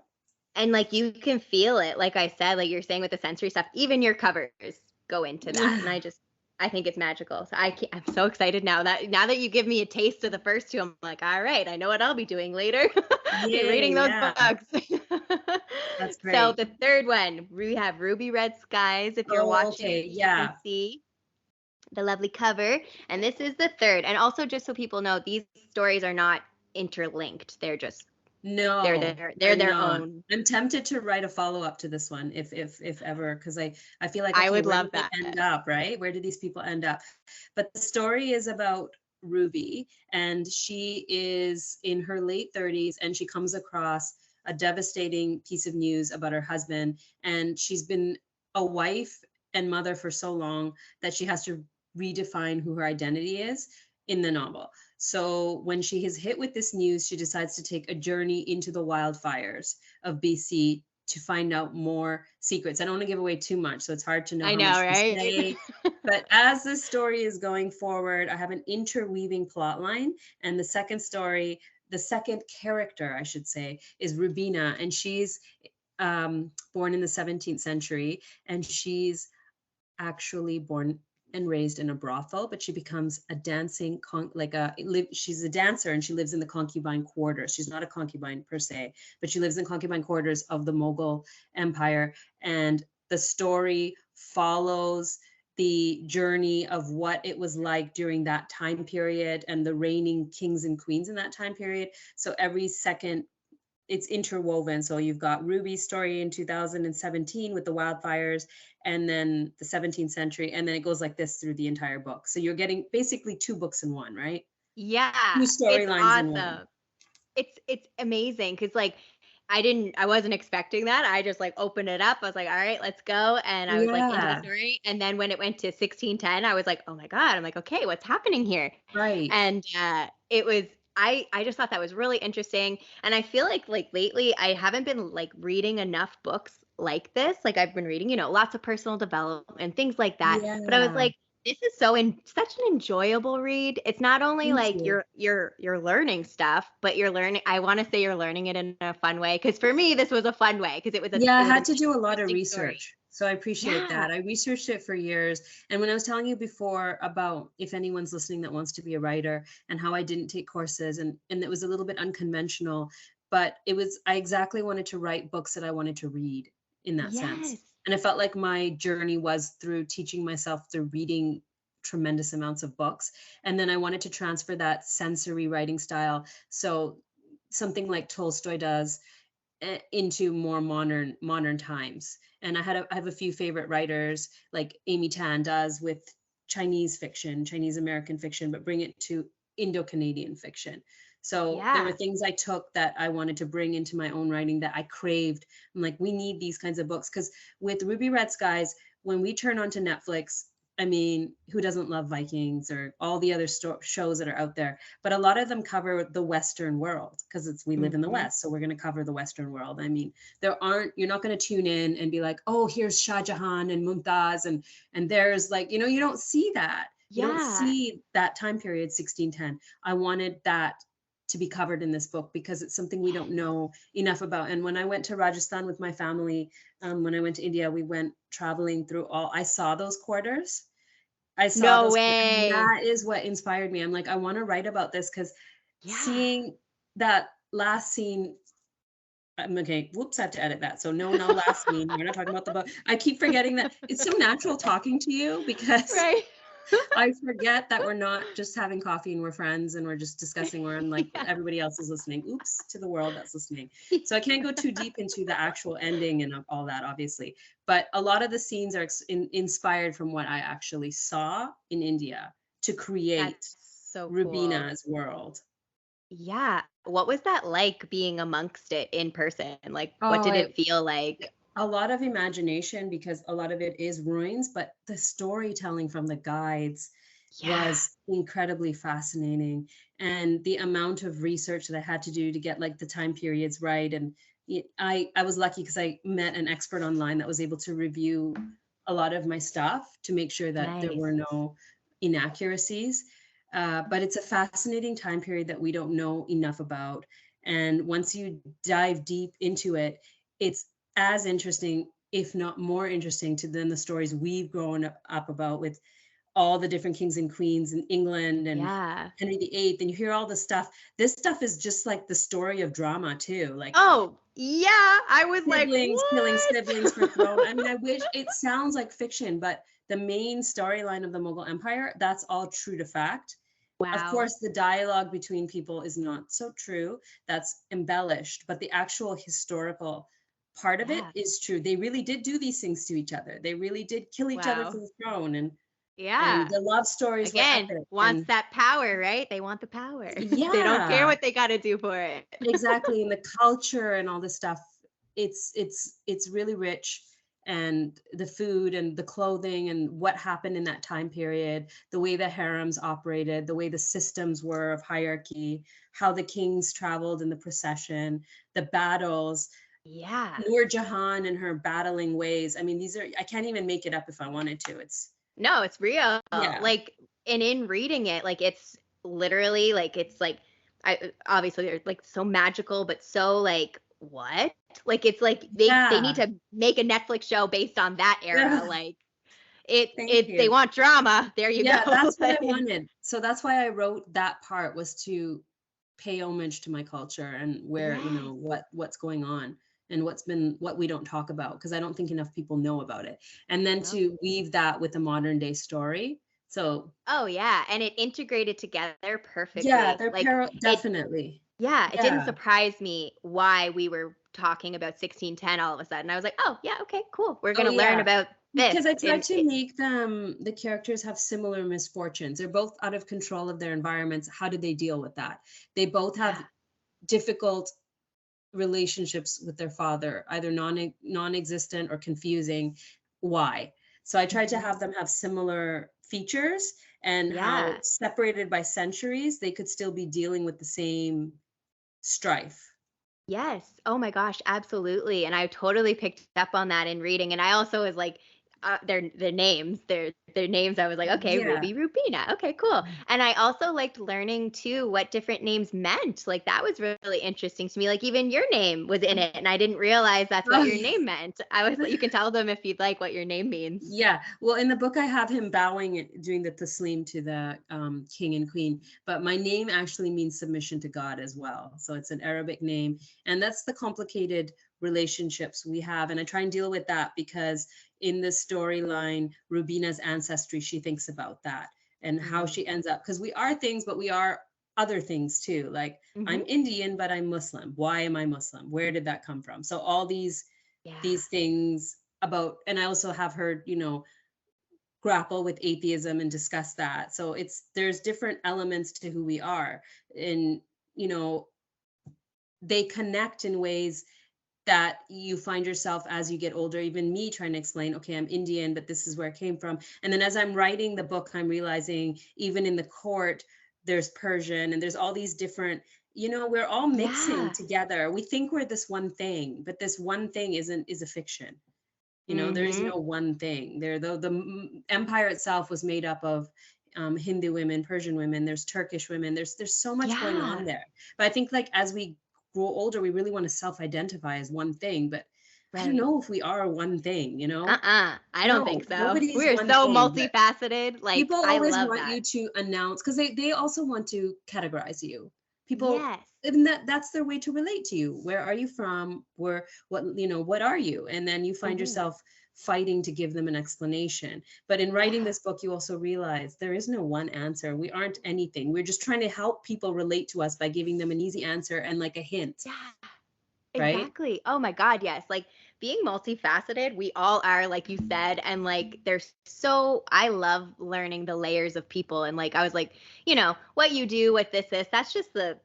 And like you can feel it, like I said, like you're saying with the sensory stuff, even your covers go into that. And I think it's magical. So I'm so excited now that you give me a taste of the first two. I'm like, all right, I know what I'll be doing later. Reading those books. That's great. So the third one, we have Ruby Red Skies. If you're watching, you can see the lovely cover. And this is the third. And also, just so people know, these stories are not interlinked. They're just they're their own. I'm tempted to write a follow-up to this one if ever, because I feel like I would love that. End up, right? Where do these people end up? But the story is about Ruby, and she is in her late 30s, and she comes across a devastating piece of news about her husband, and she's been a wife and mother for so long that she has to redefine who her identity is in the novel. So when she is hit with this news, she decides to take a journey into the wildfires of BC to find out more secrets. I don't want to give away too much, so it's hard to know. I know, right? But as the story is going forward, I have an interweaving plot line. And the second story, the second character, I should say, is Rubina. And she's born in the 17th century. And she's actually born and raised in a brothel, but she becomes a dancing she's a dancer, and she lives in the concubine quarters. She's not a concubine per se, but she lives in concubine quarters of the Mughal Empire, and the story follows the journey of what it was like during that time period and the reigning kings and queens in that time period. So every second it's interwoven. So you've got Ruby's story in 2017 with the wildfires, and then the 17th century, and then it goes like this through the entire book. So you're getting basically two books in one, right? Yeah, Two it's storylines in one. awesome. It's amazing because like I wasn't expecting that. I just like opened it up. I was like, all right, let's go. And I was like into the Yeah, story. And then when it went to 1610, I was like, oh my God. I'm like, okay, what's happening here? right. And it was I just thought that was really interesting. And I feel like lately I haven't been like reading enough books like this. Like I've been reading, lots of personal development and things like that. But I was Yeah, like, this is such an enjoyable read. It's not only thank like you. you're learning stuff, but you're learning. I want to say you're learning it in a fun way. Because for me, this was a fun way because Yeah, I it was had an to do a lot of interesting story. research. So I appreciate Yeah. that. I researched it for years. And when I was telling you before about if anyone's listening that wants to be a writer and how I didn't take courses, and it was a little bit unconventional, but I exactly wanted to write books that I wanted to read in that sense. Yes. And I felt like my journey was through teaching myself through reading tremendous amounts of books. And then I wanted to transfer that sensory writing style. So something like Tolstoy does into more modern times. And I have a few favorite writers like Amy Tan does with Chinese fiction, Chinese American fiction, but bring it to Indo-Canadian fiction. So there were Yeah. things I took that I wanted to bring into my own writing that I craved. I'm like, we need these kinds of books, because with Ruby Red Skies, when we turn onto Netflix, I mean, who doesn't love Vikings or all the other shows that are out there? But a lot of them cover the Western world because we live in the Mhm. West. So we're going to cover the Western world. I mean, you're not going to tune in and be like, oh, here's Shah Jahan and Mumtaz. And there's like, you don't see that. You don't Yeah. see that time period, 1610. I wanted that to be covered in this book because it's something we don't know enough about. And when I went to Rajasthan with my family, when I went to India, we went traveling through I saw those quarters. I saw No those, and way. that is what inspired me. I'm like, I want to write about this because Yeah. seeing that last scene, I'm okay. Whoops, I have to edit that. So no last scene. We're not talking about the book. I keep forgetting that it's so natural talking to you because Right. I forget that we're not just having coffee and we're friends and we're just discussing, we're on like Yeah. everybody else is listening. Oops, to the world that's listening. So I can't go too deep into the actual ending and all that, obviously. But a lot of the scenes are inspired from what I actually saw in India to create That's so cool. Rubina's world. Yeah. What was that like being amongst it in person? Like, what Oh, did it feel like? a lot of imagination because a lot of it is ruins, but the storytelling from the guides Yeah. was incredibly fascinating. And the amount of research that I had to do to get like the time periods right. And I was lucky because I met an expert online that was able to review a lot of my stuff to make sure that there Nice. were no inaccuracies. But it's a fascinating time period that we don't know enough about. And once you dive deep into it, it's as interesting, if not more interesting, than the stories we've grown up about with all the different kings and queens in England and Yeah. Henry VIII, and you hear all this stuff. This stuff is just like the story of drama too, like Oh, yeah. I was like, siblings killing what? siblings for throne. I mean, I wish it sounds like fiction, but the main storyline of the Mughal Empire, that's all true to fact. Of Wow. course, the dialogue between people is not so true. That's embellished, but the actual historical part of it Yeah. is true. They really did do these things to each other. They really did kill each other Wow. for the throne, and Yeah. the love stories were Again, epic. wants And that power, right? They want the power. They don't care yeah, what they got to do for it. exactly. And the culture and all this stuff, it's really rich. And the food and the clothing and what happened in that time period, the way the harems operated, the way the systems were of hierarchy, how the kings traveled in the procession, the battles, Yeah. Nur Jahan and her battling ways. I mean, I can't even make it up if I wanted to. It's No, it's real. yeah, Like, and in reading it, like it's literally like it's like I obviously they're like so magical, but so like what? Like it's like they need yeah. to make a Netflix show based on that era. Like Thank they you. want drama. There you Yeah, go. that's what I Like, wanted. So that's why I wrote that part, was to pay homage to my culture and where, you yes. know, what's going on and what we don't talk about, because I don't think enough people know about it. And then Nope. to weave that with a modern day story. So Oh yeah, and it integrated together yeah, perfectly. they're Like it definitely. yeah, it didn't Yeah. surprise me why we were talking about 1610 all of a sudden. I was like, "Oh, yeah, okay, cool. We're Oh going to learn yeah. about this." Because I tried And to make the characters have similar misfortunes. They're both out of control of their environments. How do they deal with that? They both have yeah. difficult relationships with their father, either non-existent or confusing. Why? So I tried to Mhm. have them have similar features, and how Yeah. separated by centuries they could still be dealing with the same strife. Yes. Oh my gosh, absolutely. And I totally picked up on that in reading. And I also was like, their names, their names. I was like, okay, Yeah. Ruby, Rubina. Okay, cool. And I also liked learning too what different names meant. Like that was really interesting to me. Like even your name was in it, and I didn't realize that's what Oh, your name meant. I was like, you can tell them if you'd like what your name means. yeah. Well, in the book, I have him bowing doing the taslim to the king and queen, but my name actually means submission to God as well. So it's an Arabic name, and that's the complicated relationships we have. And I try and deal with that because in the storyline, Rubina's ancestry, she thinks about that and how Mm. she ends up, because we are things, but we are other things too. Like Hmm. I'm Indian, but I'm Muslim. Why am I Muslim? Where did that come from? So all Yeah. these things about, and I also have heard, you know, grapple with atheism and discuss that. So it's, there's different elements to who we are, and you know, they connect in ways that you find yourself as you get older, even me trying to explain, okay, I'm Indian, but this is where it came from. And then as I'm writing the book, I'm realizing even in the court, there's Persian and there's all these different, you know, we're all mixing Yeah. together. We think we're this one thing, but this one thing is a fiction. You know, there is Hmm. no one thing. The empire itself was made up of Hindu women, Persian women. There's Turkish women. There's so much going on Yeah. there. But I think like as we grow older, we really want to self-identify as one thing. But I don't Right. know if we are one thing. You know, I don't think no, so. nobody's We are one so thing. But multifaceted. Like, people I always love want that. you to announce, because they also want to categorize you. People, Yes. and that's their way to relate to you. Where are you from? Where, what, you know, what are you? And then you find Hmm. yourself fighting to give them an explanation. But in writing Yeah. this book, you also realize there is no one answer. We aren't anything. We're just trying to help people relate to us by giving them an easy answer and like a hint, Yeah. right? Exactly. Oh my God, yes. Like being multifaceted, we all are, like you said. And like there's so I love learning the layers of people. And like I was like, what you do, what this is, that's just the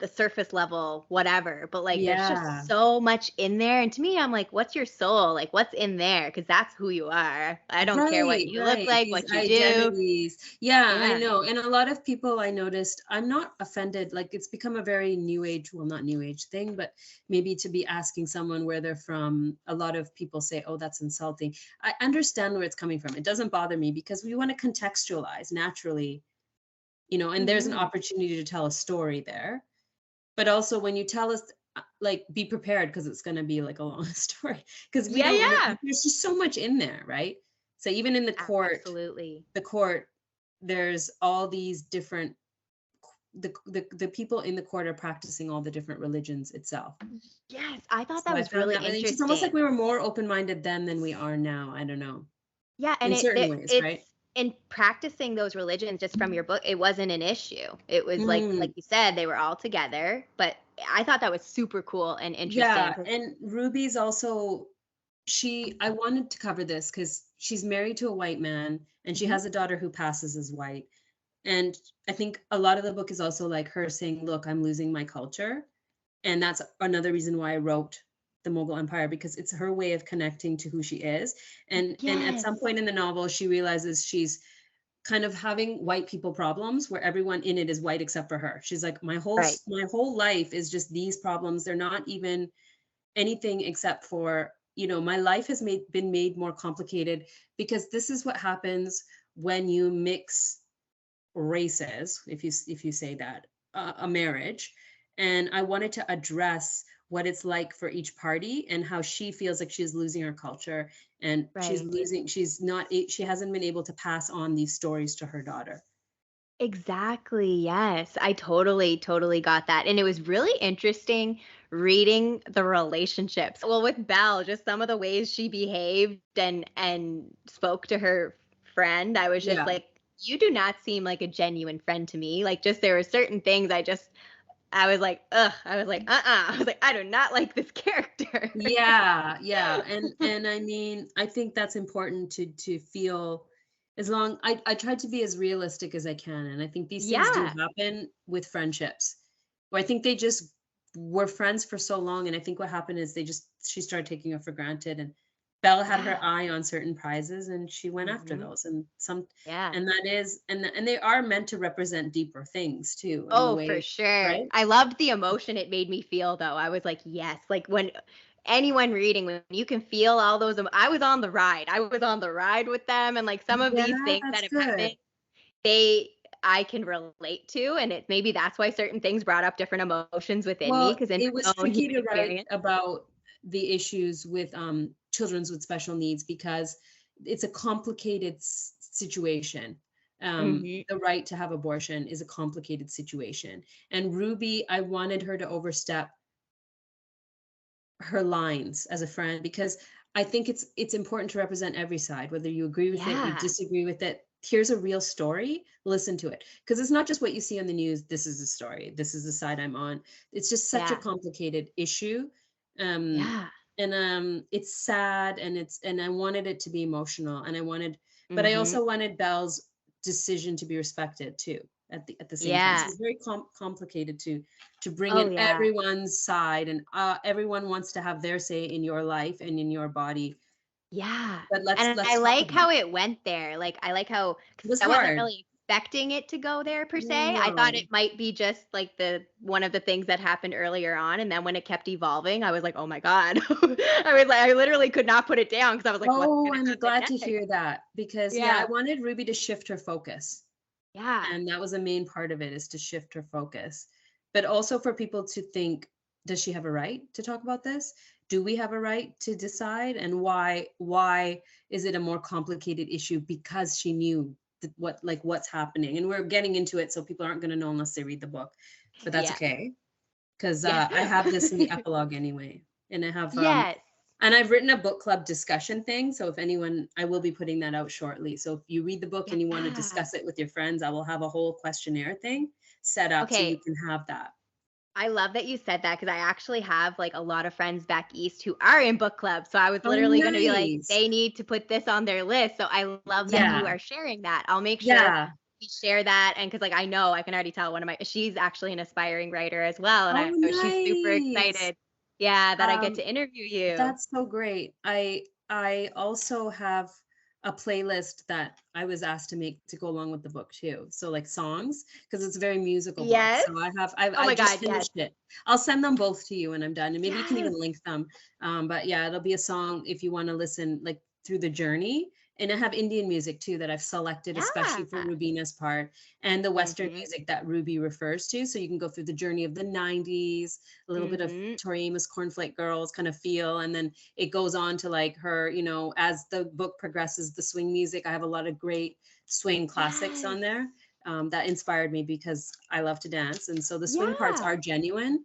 surface level whatever, but like there's Yeah. just so much in there. And to me, I'm like, what's your soul, like what's in there? Because that's who you are. I don't care what Right, you look right. like, These what you do. identities. Yeah, I Yeah. know. And a lot of people I noticed, I'm not offended. Like it's become a very new age, well, not new age thing, but maybe to be asking someone where they're from, a lot of people say, oh, that's insulting. I understand where it's coming from. It doesn't bother me because we want to contextualize naturally, you know, and there's an Hmm. opportunity to tell a story there. But also when you tell us, like be prepared because it's going to be like a long story, because we Yeah, don't know, yeah. there's just so much in there, right? So even in Absolutely. the court, there's all these different, the people in the court are practicing all the different religions itself. Yes, I thought So that I was found really that really interesting. It's almost like interesting. we were more open-minded then than we are now. I don't know, Yeah, and in certain ways, it's right? in practicing those religions just from your book, it wasn't an issue. It was like Mm. you said, they were all together. But I thought that was super cool and interesting. Yeah, and Ruby's also, I wanted to cover this because she's married to a white man and she Mhm. has a daughter who passes as white. And I think a lot of the book is also like her saying, look, I'm losing my culture. And that's another reason why I wrote the Mughal Empire, because it's her way of connecting to who she is. And at some Yes. point in the novel, she realizes she's kind of having white people problems where everyone in it is white except for her. She's like, Right. my whole life is just these problems. They're not even anything except for, you know, my life has been made more complicated because this is what happens when you mix races, if you say that, a marriage. And I wanted to address what it's like for each party and how she feels like she's losing her culture and Right. she hasn't been able to pass on these stories to her daughter. Exactly. Yes. I totally got that. And it was really interesting reading the relationships. Well, with Belle, just some of the ways she behaved and spoke to her friend, I was just Yeah. like, you do not seem like a genuine friend to me. Like, just there were certain things I was like, ugh. I was like, I was like, I do not like this character. Yeah. And I mean, I think that's important to feel as long I try to be as realistic as I can. And I think these things do Yeah. happen with friendships. Where I think they just were friends for so long. And I think what happened is she started taking it for granted. And Belle had her Yeah. eye on certain prizes and she went after Hmm. those. Yeah. And that is, and they are meant to represent deeper things too, in the Oh, for way, sure. right? I loved the emotion it made me feel, though. I was like, yes. Like when anyone reading, when you can feel all those, I was on the ride. I was on the ride with them, and like some of Yeah, these things that that's have good. happened, they I can relate to, and it maybe that's why certain things brought up different emotions within me Well, because in it was my own tricky human to write experience. about the issues with children's with special needs because it's a complicated situation. Hmm. The right to have abortion is a complicated situation. And Ruby, I wanted her to overstep her lines as a friend because I think it's important to represent every side, whether you agree with it, you Yeah. disagree with it. Here's a real story. Listen to it because it's not just what you see on the news. This is the story. This is the side I'm on. It's just such a Yeah. complicated issue, um, Yeah. and it's sad and I wanted it to be emotional and but I Hmm. also wanted Belle's decision to be respected too at the same time. So Yeah. it's very complicated to bring Oh, in yeah. everyone's side and everyone wants to have their say in your life and in your body, Yeah, but let's and I let's talk like about how it. it went there, like, I like how It 'cause was I wasn't hard. really expecting it to go there per se, I thought No. it might be just, like, the one of the things that happened earlier on, and then when it kept evolving, I was like, "Oh my god." I was like I literally could not put it down because I was like, "What's Oh, gonna I'm happen glad to next?" hear that because yeah, I Yeah, wanted Ruby to shift her focus. yeah, And that was a main part of it is to shift her focus. But also for people to think, does she have a right to talk about this? Do we have a right to decide? And why is it a more complicated issue because she knew what's happening? And we're getting into it, so people aren't going to know unless they read the book. But that's yeah, okay because yes. I have this in the epilogue anyway, and I have Yes, and I've written a book club discussion thing. So if anyone, I will be putting that out shortly. So if you read the book and you want to yeah. discuss it with your friends, I will have a whole questionnaire thing set up so you Okay, can have that. I love that you said that because I actually have like a lot of friends back east who are in book club. So I was Oh, literally going to be like, nice. they need to put this on their list. So I love that you Yeah. are sharing that. I'll make sure Yeah. we share that. And because like I know I can already tell she's actually an aspiring writer as well. And Oh, I know she's super nice. excited. Yeah, that I get Um, to interview you. That's so great. I also have a playlist that I was asked to make to go along with the book too. So like songs, because it's a very musical book. Yes. So Oh I my just God. Yes. finished it. I'll send them both to you when I'm done, and maybe you can Yes. even link them. But yeah, it'll be a song if you want to listen like through the journey. And I have Indian music too that I've selected especially for Yeah. Rubina's part and the Western Mm-hmm. music that Ruby refers to. So you can go through the journey of the 90s, a little bit of Mm-hmm. Tori Amos Cornflake Girls kind of feel, and then it goes on to like her, as the book progresses, the swing music. I have a lot of great swing classics Yes. on there that inspired me because I love to dance. And so the swing parts Yeah. are genuine.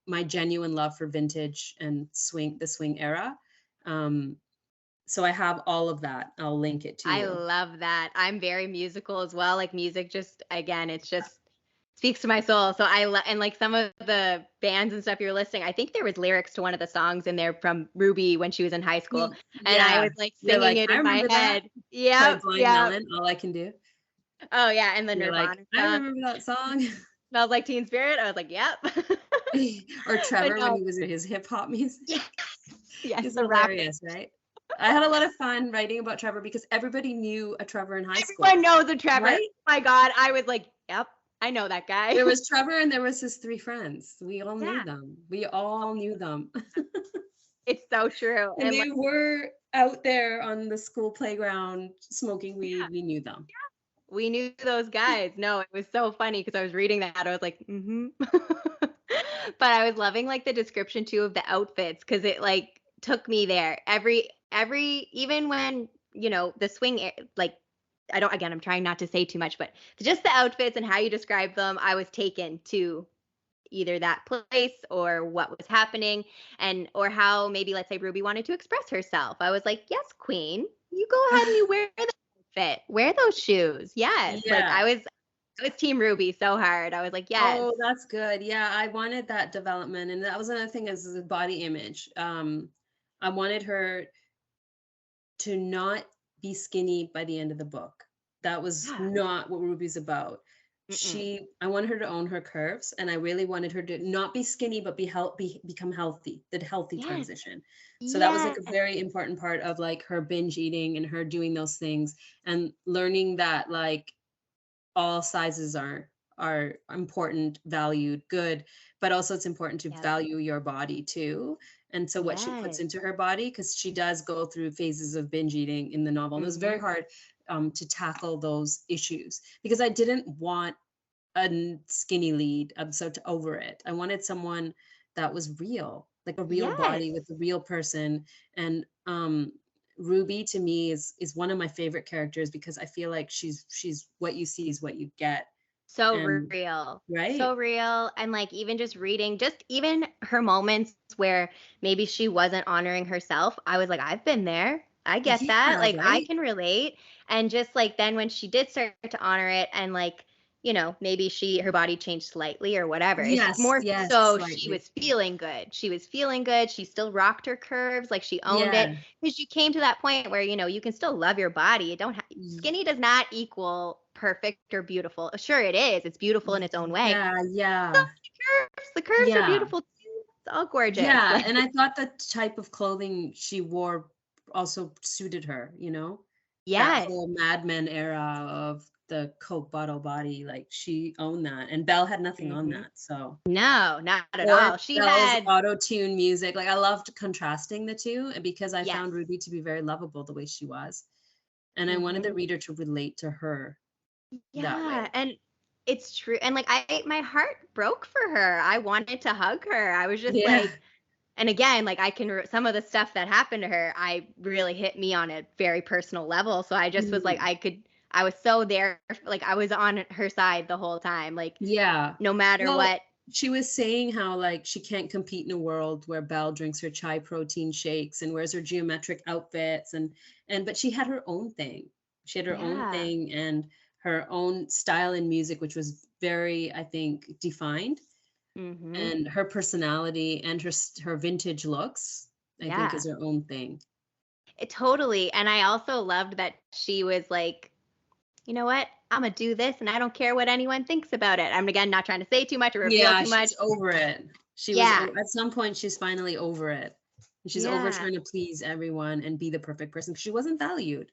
My genuine love for vintage and the swing era. Um, so I have all of that. I'll link it to I you. love that. I'm very musical as well. Like music just again, it's just speaks to my soul. So and like some of the bands and stuff you're listing, I think there was lyrics to one of the songs in there from Ruby when she was in high school. And I Yeah. was like You're singing like, it I in my remember that head. by Yep, Blind yep. Melon, All I Can Do. Oh yeah, and the You're like, Nirvana I song remember that song. smells like Teen Spirit. I was like, yep. Or But Trevor when no, he was in his hip hop music. yes, yes, He's the rapper. hilarious, right? I had a lot of fun writing about Trevor because everybody knew a Trevor in high school, Everyone knows the Trevor. right? Oh my God, I was like, yep, I know that guy. There was Trevor and there was his three friends. We all knew Yeah, them. We all knew them. it's so true. And And they like, were out there on the school playground smoking yeah. weed. We knew them. We knew those guys. No, it was so funny because I was reading that. I was like, mm-hmm. But I was loving like the description too of the outfits because it like took me there. Even when, the like I don't again, I'm trying not to say too much, but just the outfits and how you describe them, I was taken to either that place or what was happening and or how maybe let's say Ruby wanted to express herself. I was like, "Yes, queen. You go ahead and you wear the outfit. Wear those shoes." Yes. Like Yeah. I was team Ruby so hard. I was like, "Yes." Oh, that's good. Yeah, I wanted that development, and that was another thing is the body image. I wanted her to not be skinny by the end of the book. That was Yeah. not what Ruby's about. Mm-mm. I wanted her to own her curves, and I really wanted her to not be skinny, but become healthy, the healthy Yes. transition. So that was like Yes. a very important part of like her binge eating and her doing those things and learning that like all sizes are important, valued, good, but also it's important to Yep. value your body too. And so what she puts Yes. into her body, because she does go through phases of binge eating in the novel. And it was very Mm-hmm. hard to tackle those issues because I didn't want a skinny lead. I'm so over it. I wanted someone that was real, like a real Yes. body with a real person. And Ruby to me is one of my favorite characters because I feel like she's what you see is what you get. So And real. So right? real. And like even just reading, just even her moments where maybe she wasn't honoring herself, I was like, I've been there. I get that. Yeah, Like I right? can relate. And just like then when she did start to honor it and like, maybe her body changed slightly or whatever. It's Yes, more yes, so she slightly. was feeling good. She was feeling good. She still rocked her curves, like she owned it. Yeah. Because you came to that point where, you can still love your body. It don't y- skinny does not equal perfect or beautiful. Sure, it is. It's beautiful in its own way. Yeah, yeah. The curves are Yeah. beautiful too. It's all gorgeous. Yeah, and Like, I thought the type of clothing she wore also suited her, you know? That yes. whole Mad Men era of the Coke bottle body, like she owned that. And Belle had nothing on Hmm. that. So, No, not at or all. She Belle's had, auto-tune music. Like I loved contrasting the two because I yes. found Ruby to be very lovable the way she was. And I wanted the Hmm. reader to relate to her that Yeah. way. And it's true. And like, my heart broke for her. I wanted to hug her. I was just Yeah. like, and again, like some of the stuff that happened to her, I really hit me on a very personal level. So I just was like, Mm. I was so there, like I was on her side the whole time, like Yeah. no matter Well, what. she was saying how like she can't compete in a world where Belle drinks her chai protein shakes and wears her geometric outfits and but she had her own thing. She had her own Yeah. thing and her own style in music, which was very, I think, defined. Hmm. And her personality and her vintage looks, I think, Yeah. is her own thing. Totally. And I also loved that she was like, you know what? I'm gonna do this, and I don't care what anyone thinks about it. I'm again not trying to say too much or reveal Yeah, too much. she's over it. Yeah. At some point, she's finally over it. She's over Yeah. trying to please everyone and be the perfect person because she wasn't valued.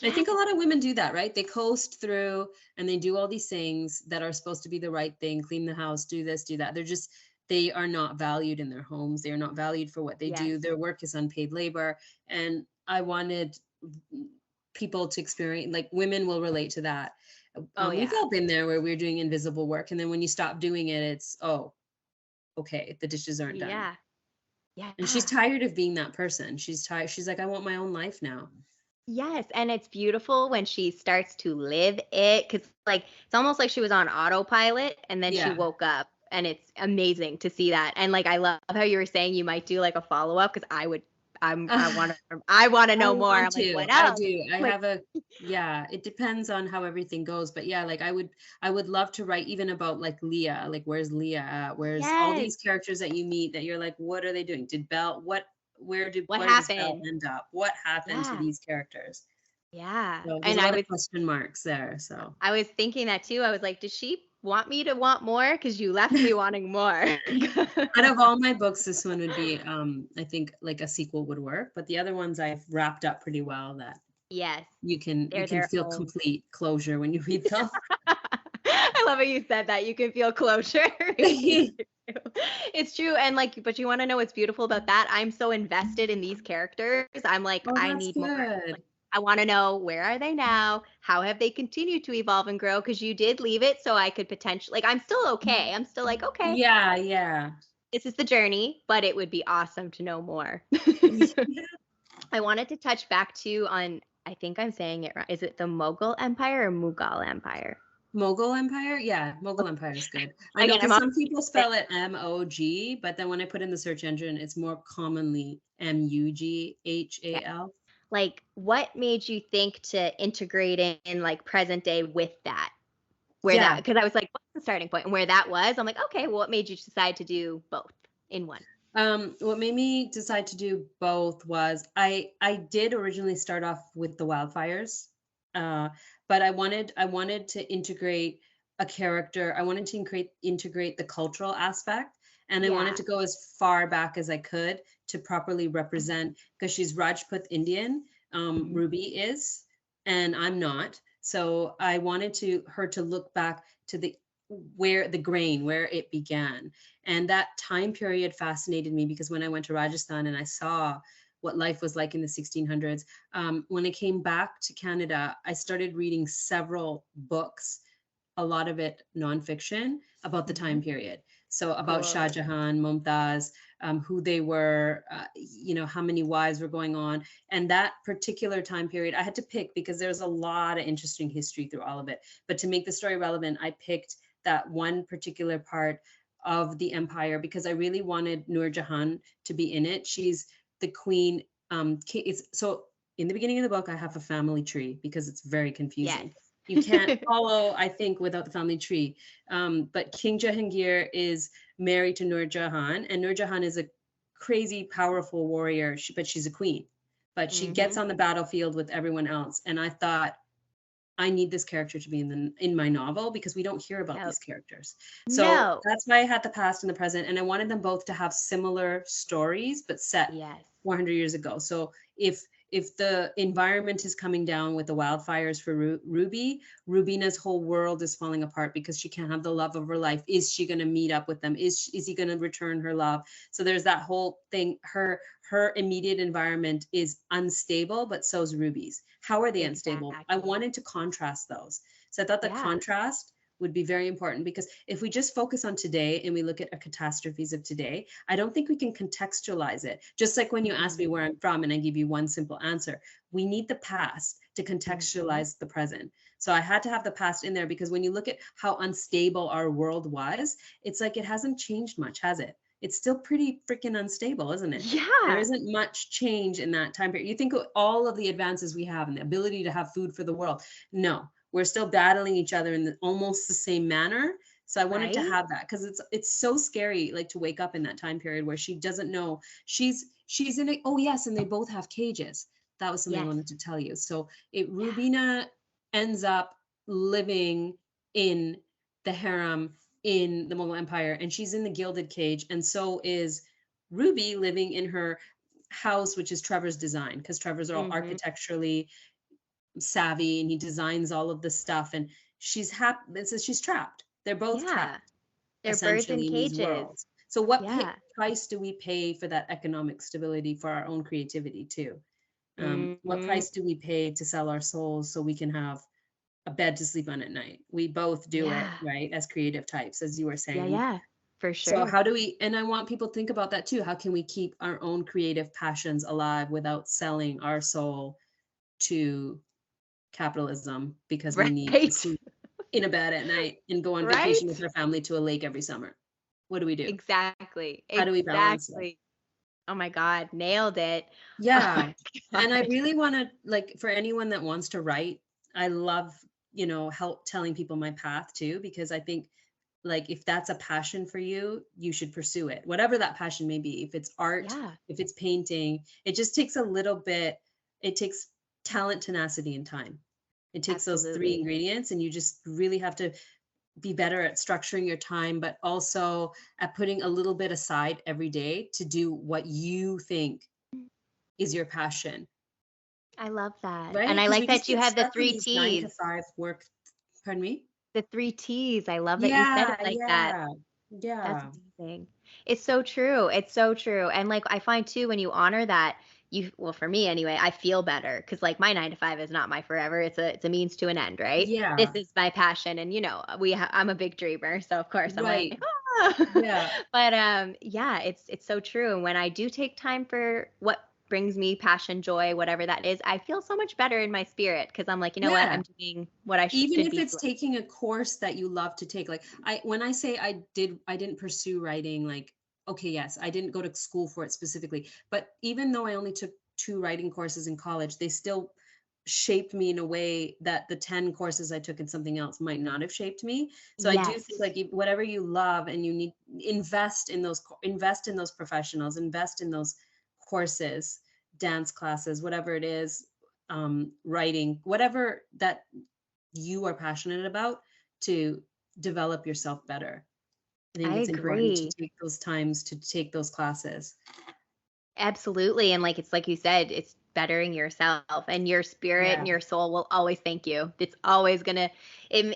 And I think a Yes. lot of women do that, right? They coast through and they do all these things that are supposed to be the right thing, clean the house, do this, do that. They are not valued in their homes. They are not valued for what they Yes. do. Their work is unpaid labor. And I wanted people to experience, like women will relate to that. Oh We've yeah. all been there where we're doing invisible work. And then when you stop doing it, it's, oh, okay, the dishes aren't done. Yeah. And she's Yeah. tired of being that person. She's tired. She's like, I want my own life now. Yes, and it's beautiful when she starts to live it because, like, it's almost like she was on autopilot and then she Yeah. woke up, and it's amazing to see that. And like, I love how you were saying you might do like a follow up because I want to I know more. want I'm like, to. what I else? do. I Like, have a yeah, it depends on how everything goes, but yeah, like I would love to write even about like Leah, like where's Leah at? Where's all yes, these characters that you meet that you're like, what are they doing? Did Belle what where does Belle happened? end up? What happened to Yeah, these characters? yeah. So there's And a lot of question marks there. So I was thinking that too. I was like, does she want me to want more? Because you left me wanting more. out of all my books, this one would be I think like a sequel would work, but the other ones I've wrapped up pretty well that Yes, you they're can their feel own. complete closure when you read them. I love how you said that. You can feel closure. It's true. It's true. And like, but you want to know what's beautiful about that? I'm so invested in these characters. I'm like, Oh, I that's need more. Like, good. I want to know, where are they now? How have they continued to evolve and grow? Because you did leave it so I could potentially, like, I'm still okay. I'm still like, okay, Yeah. this is the journey, but it would be awesome to know more. Yeah. I wanted to touch back to on, I think I'm saying it right. Is it the Mughal Empire or Mughal Empire? Mughal Empire? Yeah, Mughal Empire is good. I know Again, I'm because on some people spell it MOG, but then when I put in the search engine, it's more commonly MUGHAL. like, what made you think to integrate in like present day with that? Where that, Yeah. because I was like, what's the starting point? And where that was, I'm like, okay, well, what made you decide to do both in one? What made me decide to do both was I did originally start off with the wildfires, uh, but I wanted to integrate a character. I wanted to integrate the cultural aspect, and I wanted Yeah. to go as far back as I could to properly represent because she's Rajput Indian. Ruby is, and I'm not. So I wanted her to look back to where the grain, where it began. And that time period fascinated me because when I went to Rajasthan and I saw what life was like in the 1600s, when I came back to Canada, I started reading several books, a lot of it nonfiction, about the time period. So about Shah Cool. Jahan, Mumtaz, who they were, how many wives were going on. And that particular time period, I had to pick because there's a lot of interesting history through all of it. But to make the story relevant, I picked that one particular part of the empire because I really wanted Nur Jahan to be in it. She's the queen. So in the beginning of the book, I have a family tree because it's very confusing. Yes. You can't follow, I think, without the family tree. But King Jahangir is married to Nur Jahan, and Nur Jahan is a crazy, powerful warrior, but she's a queen. But she gets on the battlefield with everyone else. And I thought, I need this character to be in my novel because we don't hear about these characters. So No. that's why I had the past and the present, and I wanted them both to have similar stories, but set Yes. 400 years ago. So if the environment is coming down with the wildfires for Ruby, Rubina's whole world is falling apart because she can't have the love of her life. Is she going to meet up with them? Is he going to return her love? So there's that whole thing. Her immediate environment is unstable, but so is Ruby's. How are they unstable? I wanted to contrast those. So I thought the contrast would be very important because if we just focus on today and we look at the catastrophes of today, I don't think we can contextualize it. Just like when you ask me where I'm from and I give you one simple answer, we need the past to contextualize the present. So I had to have the past in there because when you look at how unstable our world was, it's like it hasn't changed much, has it? It's still pretty freaking unstable, isn't it? Yeah. There isn't much change in that time period. You think of all of the advances we have and the ability to have food for the world. No, we're still battling each other in almost the same manner. So I wanted to have that because it's so scary, like to wake up in that time period where she doesn't know she's in it. Oh yes, and they both have cages. That was something I wanted to tell you. So Rubina ends up living in the harem in the Mughal Empire, and she's in the gilded cage, and so is Ruby living in her house, which is Trevor's design, because Trevor's all architecturally savvy and he designs all of this stuff, and she's she's trapped. They're both trapped. They're birds in essentially in these cages. worlds. So what price do we pay for that economic stability for our own creativity too? What price do we pay to sell our souls so we can have a bed to sleep on at night? We both do it, right? As creative types, as you were saying. Yeah, for sure. So how do we, and I want people to think about that too. How can we keep our own creative passions alive without selling our soul to capitalism because we need to sleep in a bed at night and go on vacation with our family to a lake every summer? What do we do? Exactly. How do we balance it? Oh my God, nailed it. Yeah. And I really want to, like, for anyone that wants to write, I love, help telling people my path too, because I think, like, if that's a passion for you, you should pursue it, whatever that passion may be. If it's art, if it's painting, it just takes a little bit, it takes talent, tenacity, and time. It takes those three ingredients, and you just really have to be better at structuring your time, but also at putting a little bit aside every day to do what you think is your passion. I love that. Right? And I like that you have the 3 T's. 9 T's. to 5 work. Pardon me? The 3 T's. I love that you said it like that. Yeah. That's amazing. It's so true. It's so true. And like I find too, when you honor that, well, for me anyway, I feel better because like my 9 to 5 is not my forever. It's a means to an end, right? This Yeah. is my passion. And I'm a big dreamer. So of course I'm Right. like, ah. Yeah. But yeah, it's so true. And when I do take time for what brings me passion, joy, whatever that is, I feel so much better in my spirit because I'm like, you know what? Yeah. I'm doing what I Even should if be it's doing. taking a course that you love to take, like when I say I didn't pursue writing, like, okay, yes, I didn't go to school for it specifically, but even though I only took 2 writing courses in college, they still shaped me in a way that the 10 courses I took in something else might not have shaped me. So I do Yes. think like whatever you love and you need, invest in those professionals, invest in those courses, dance classes, whatever it is, writing, whatever that you are passionate about, to develop yourself better. I think I it's important to agree. take those times to take those classes. Absolutely. And like it's like you said, it's bettering yourself and your spirit Yeah. and your soul will always thank you. It's always gonna and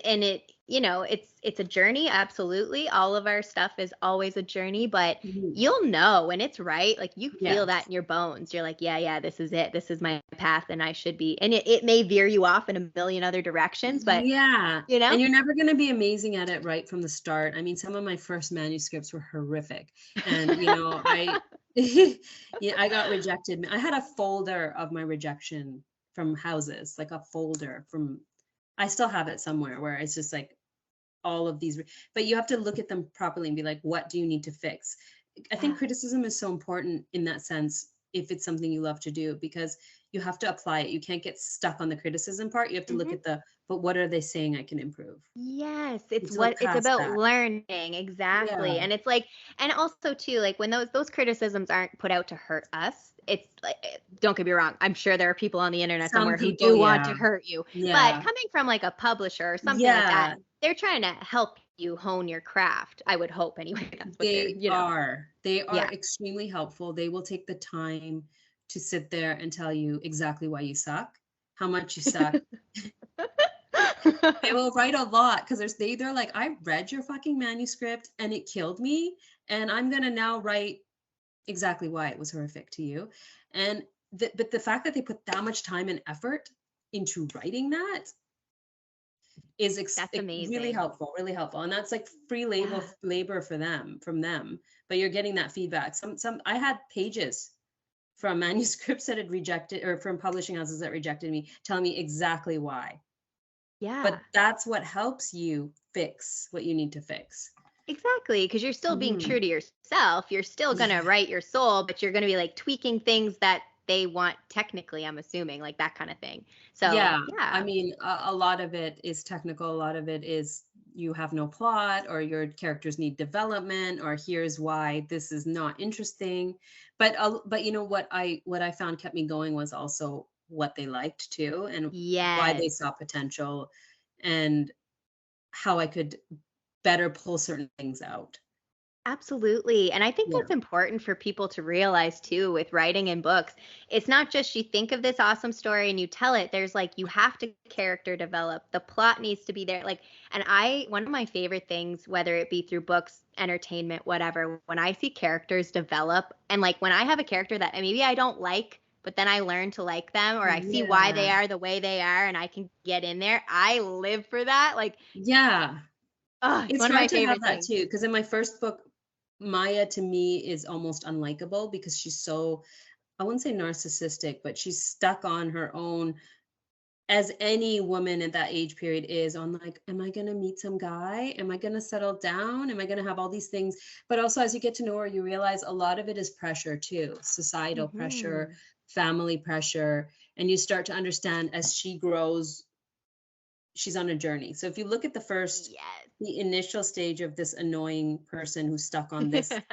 it's a journey, absolutely. All of our stuff is always a journey, but Mhm. you'll know when it's right. Like you feel that Yes. in your bones. You're like, yeah, this is it. This is my path and I should be. And it may veer you off in a million other directions, but Yeah. you know? And you're never going to be amazing at it right from the start. I mean, some of my first manuscripts were horrific. And, yeah, I got rejected. I had a folder of my rejection from houses, like a folder I still have it somewhere where it's just like all of these, but you have to look at them properly and be like, what do you need to fix? I think Yeah. criticism is so important in that sense, if it's something you love to do, because you have to apply it. You can't get stuck on the criticism part. You have to look Mhm. at but what are they saying I can improve? Yes, It's like it's past about that. learning, exactly. Yeah. And it's like, and also too, like when those criticisms aren't put out to hurt us, it's like, don't get me wrong, I'm sure there are people on the internet Some somewhere who people, do want to yeah. hurt you. But Yeah. coming from like a publisher or something like that, Yeah. they're trying to help you hone your craft. I would hope anyway. That's what they're, They are. They are Yeah. extremely helpful. They will take the time to sit there and tell you exactly why you suck, how much you suck. They will write a lot because they're like, I read your fucking manuscript and it killed me, and I'm gonna now write exactly why it was horrific to you. And but the fact that they put that much time and effort into writing that is That's really amazing. helpful, really helpful. And that's like free Yeah. labor for them, from them. But you're getting that feedback. Some I had pages from manuscripts that had rejected, or from publishing houses that rejected me, telling me exactly why. Yeah. But that's what helps you fix what you need to fix. Exactly, because you're still being Mhm. true to yourself. You're still going to Yeah. write your soul, but you're going to be like tweaking things that they want technically, I'm assuming, like that kind of thing. So, Yeah. I yeah. mean, a lot of it is technical. A lot of it is you have no plot, or your characters need development, or here's why this is not interesting. But what I found kept me going was also what they liked too, and why they Yes. saw potential, and how I could better pull certain things out. Absolutely. And I think Yeah. that's important for people to realize too with writing and books. It's not just you think of this awesome story and you tell it. There's like you have to character develop. The plot needs to be there. Like, and one of my favorite things, whether it be through books, entertainment, whatever, when I see characters develop and like when I have a character that maybe I don't like, but then I learn to like them or I see why they Yeah. are the way they are and I can get in there. I live for that. Like, Yeah. oh, it's It's one of my hard to have favorite that things. too, because in my first book, Maya to me is almost unlikable because she's so, I wouldn't say narcissistic, but she's stuck on her own, as any woman at that age period is, on like, am I going to meet some guy? Am I going to settle down? Am I going to have all these things? But also, as you get to know her, you realize a lot of it is pressure too, societal pressure, Hmm. family pressure. And you start to understand as she grows, she's on a journey. So if you look at the initial stage of this annoying person who's stuck on this Yes.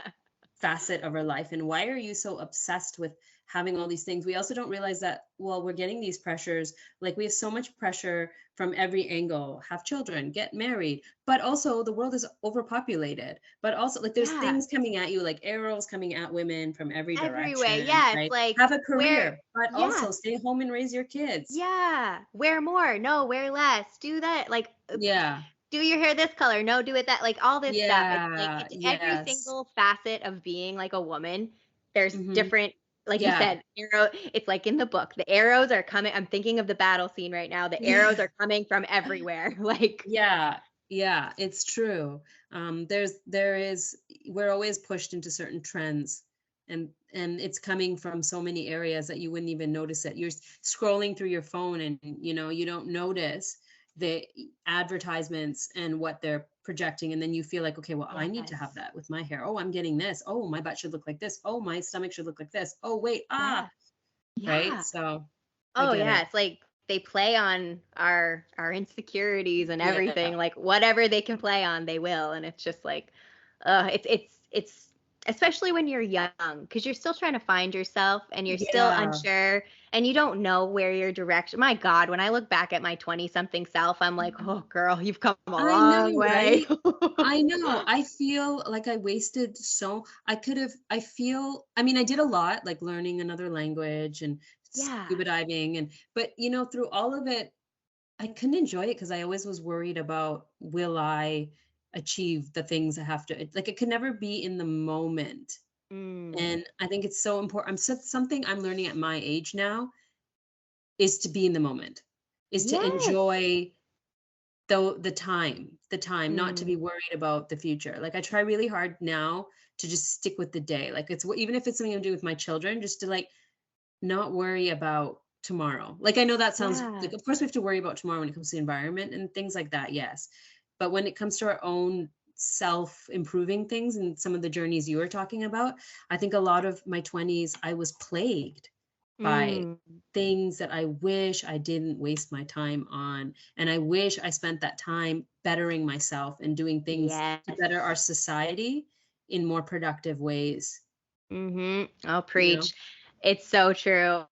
facet of our life, and why are you so obsessed with having all these things? We also don't realize that, well, we're getting these pressures, like we have so much pressure from every angle: have children, get married, but also the world is overpopulated, but also like there's Yeah. things coming at you, like arrows coming at women from every Every way. direction, Yeah. It's right? like Have a where, career, but yeah. also stay home and raise your kids. Yeah. Wear more. No, wear less. Do that. Like, Yeah. do your hair this color. No, do it that. Like, all this stuff. It's like, Yeah. it's every Yes. single facet of being like a woman. There's Hmm. different, like you said, arrow, it's like in the book, the arrows are coming. I'm thinking of the battle scene right now. The arrows are coming from everywhere. Like, Yeah, yeah, it's true. We're always pushed into certain trends, and it's coming from so many areas that you wouldn't even notice it. You're scrolling through your phone and you don't notice the advertisements and what they're projecting, and then you feel like, okay, well, I need to have that with my hair. Oh, I'm getting this. Oh, my butt should look like this. Oh, my stomach should look like this. Oh, wait, right? yeah. So I Oh get yeah, it. it's like they play on our insecurities and Yeah. everything. Like whatever they can play on, they will. And it's just like, it's especially when you're young, because you're still trying to find yourself and you're still Yeah. unsure and you don't know where your direction. My God, when I look back at my 20-something self, I'm like, oh girl, you've come a I long know, way. right? I know. I feel like I wasted I mean, I did a lot, like learning another language and Yeah. scuba diving but through all of it, I couldn't enjoy it because I always was worried about, will I achieve the things I have to, like it could never be in the moment. Mm. And I think it's so important. Something I'm learning at my age now is to be in the moment, is to Yes. enjoy the time, not to Mm. be worried about the future. Like I try really hard now to just stick with the day. Like even if it's something I'm doing with my children, just to like not worry about tomorrow. Like I know that sounds Yeah. like, of course we have to worry about tomorrow when it comes to the environment and things like that, yes. But when it comes to our own self-improving things and some of the journeys you were talking about, I think a lot of my 20s I was plagued by Mm. things that I wish I didn't waste my time on. And I wish I spent that time bettering myself and doing things Yes. to better our society in more productive ways, I'll you know? preach. It's so true.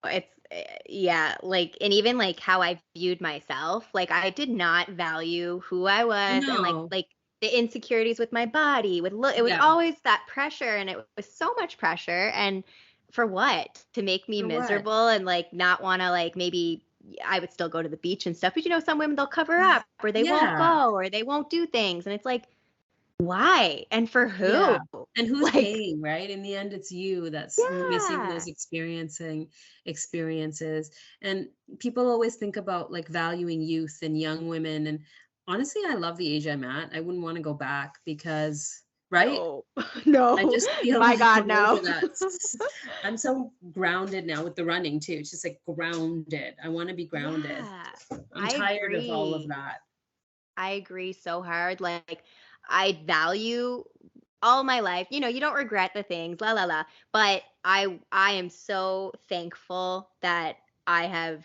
Yeah, like, and even like how I viewed myself, like I did not value who I was and No. like the insecurities with my body, with look, it was Yeah. always that pressure and it was so much pressure. And for what? To make me For what? miserable and like not want to like maybe I would still go to the beach and stuff, but some women they'll cover up or they won't Yeah. go or they won't do things. And it's like, why? And for Yeah. who? And who's Like, paying, right? In the end, it's you that's missing yeah. those experiences. And people always think about like valuing youth and young women. And honestly, I love the age I'm at. I wouldn't want to go back because, right? No, I no, just feel my like God, I'm over no. that. I'm so grounded now with the running too. It's just like grounded. I want to be grounded. Yeah, I'm I tired of all of agree. that. I agree so hard. Like, I value all my life. You don't regret the things, la la la. But I am so thankful that I have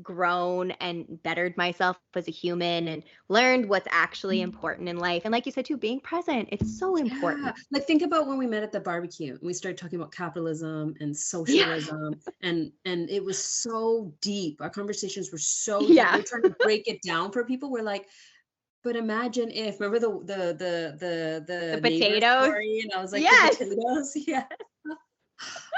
grown and bettered myself as a human and learned what's actually important in life. And like you said too, being present, it's so Yeah, important. like think about when we met at the barbecue and we started talking about capitalism and Yeah. socialism and it was so deep. Our conversations were so deep. We Yeah. were trying to break it down for people. We're like, but imagine if, remember The the neighbor potatoes. story, and I was like the Yes. potatoes, yeah,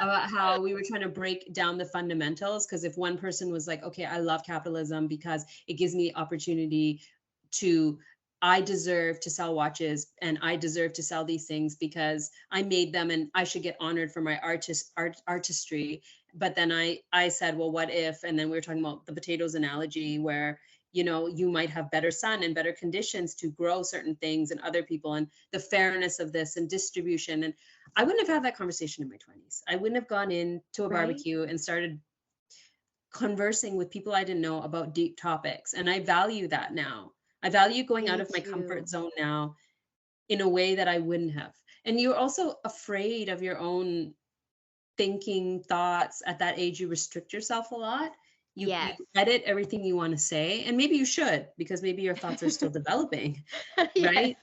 about how we were trying to break down the fundamentals, because if one person was like, okay, I love capitalism because it gives me opportunity to, I deserve to sell watches and I deserve to sell these things because I made them and I should get honored for my artistry. But then I said, well, what if? And then we were talking about the potatoes analogy where you might have better sun and better conditions to grow certain things and other people, and the fairness of this and distribution. And I wouldn't have had that conversation in my 20s. I wouldn't have gone into a Right. barbecue and started conversing with people I didn't know about deep topics. And I value that now. I value going out Me of my comfort too. zone now in a way that I wouldn't have. And you're also afraid of your own thinking thoughts. At that age, you restrict yourself a lot. You Yes. edit everything you want to say, and maybe you should, because maybe your thoughts are still developing, Yes. right?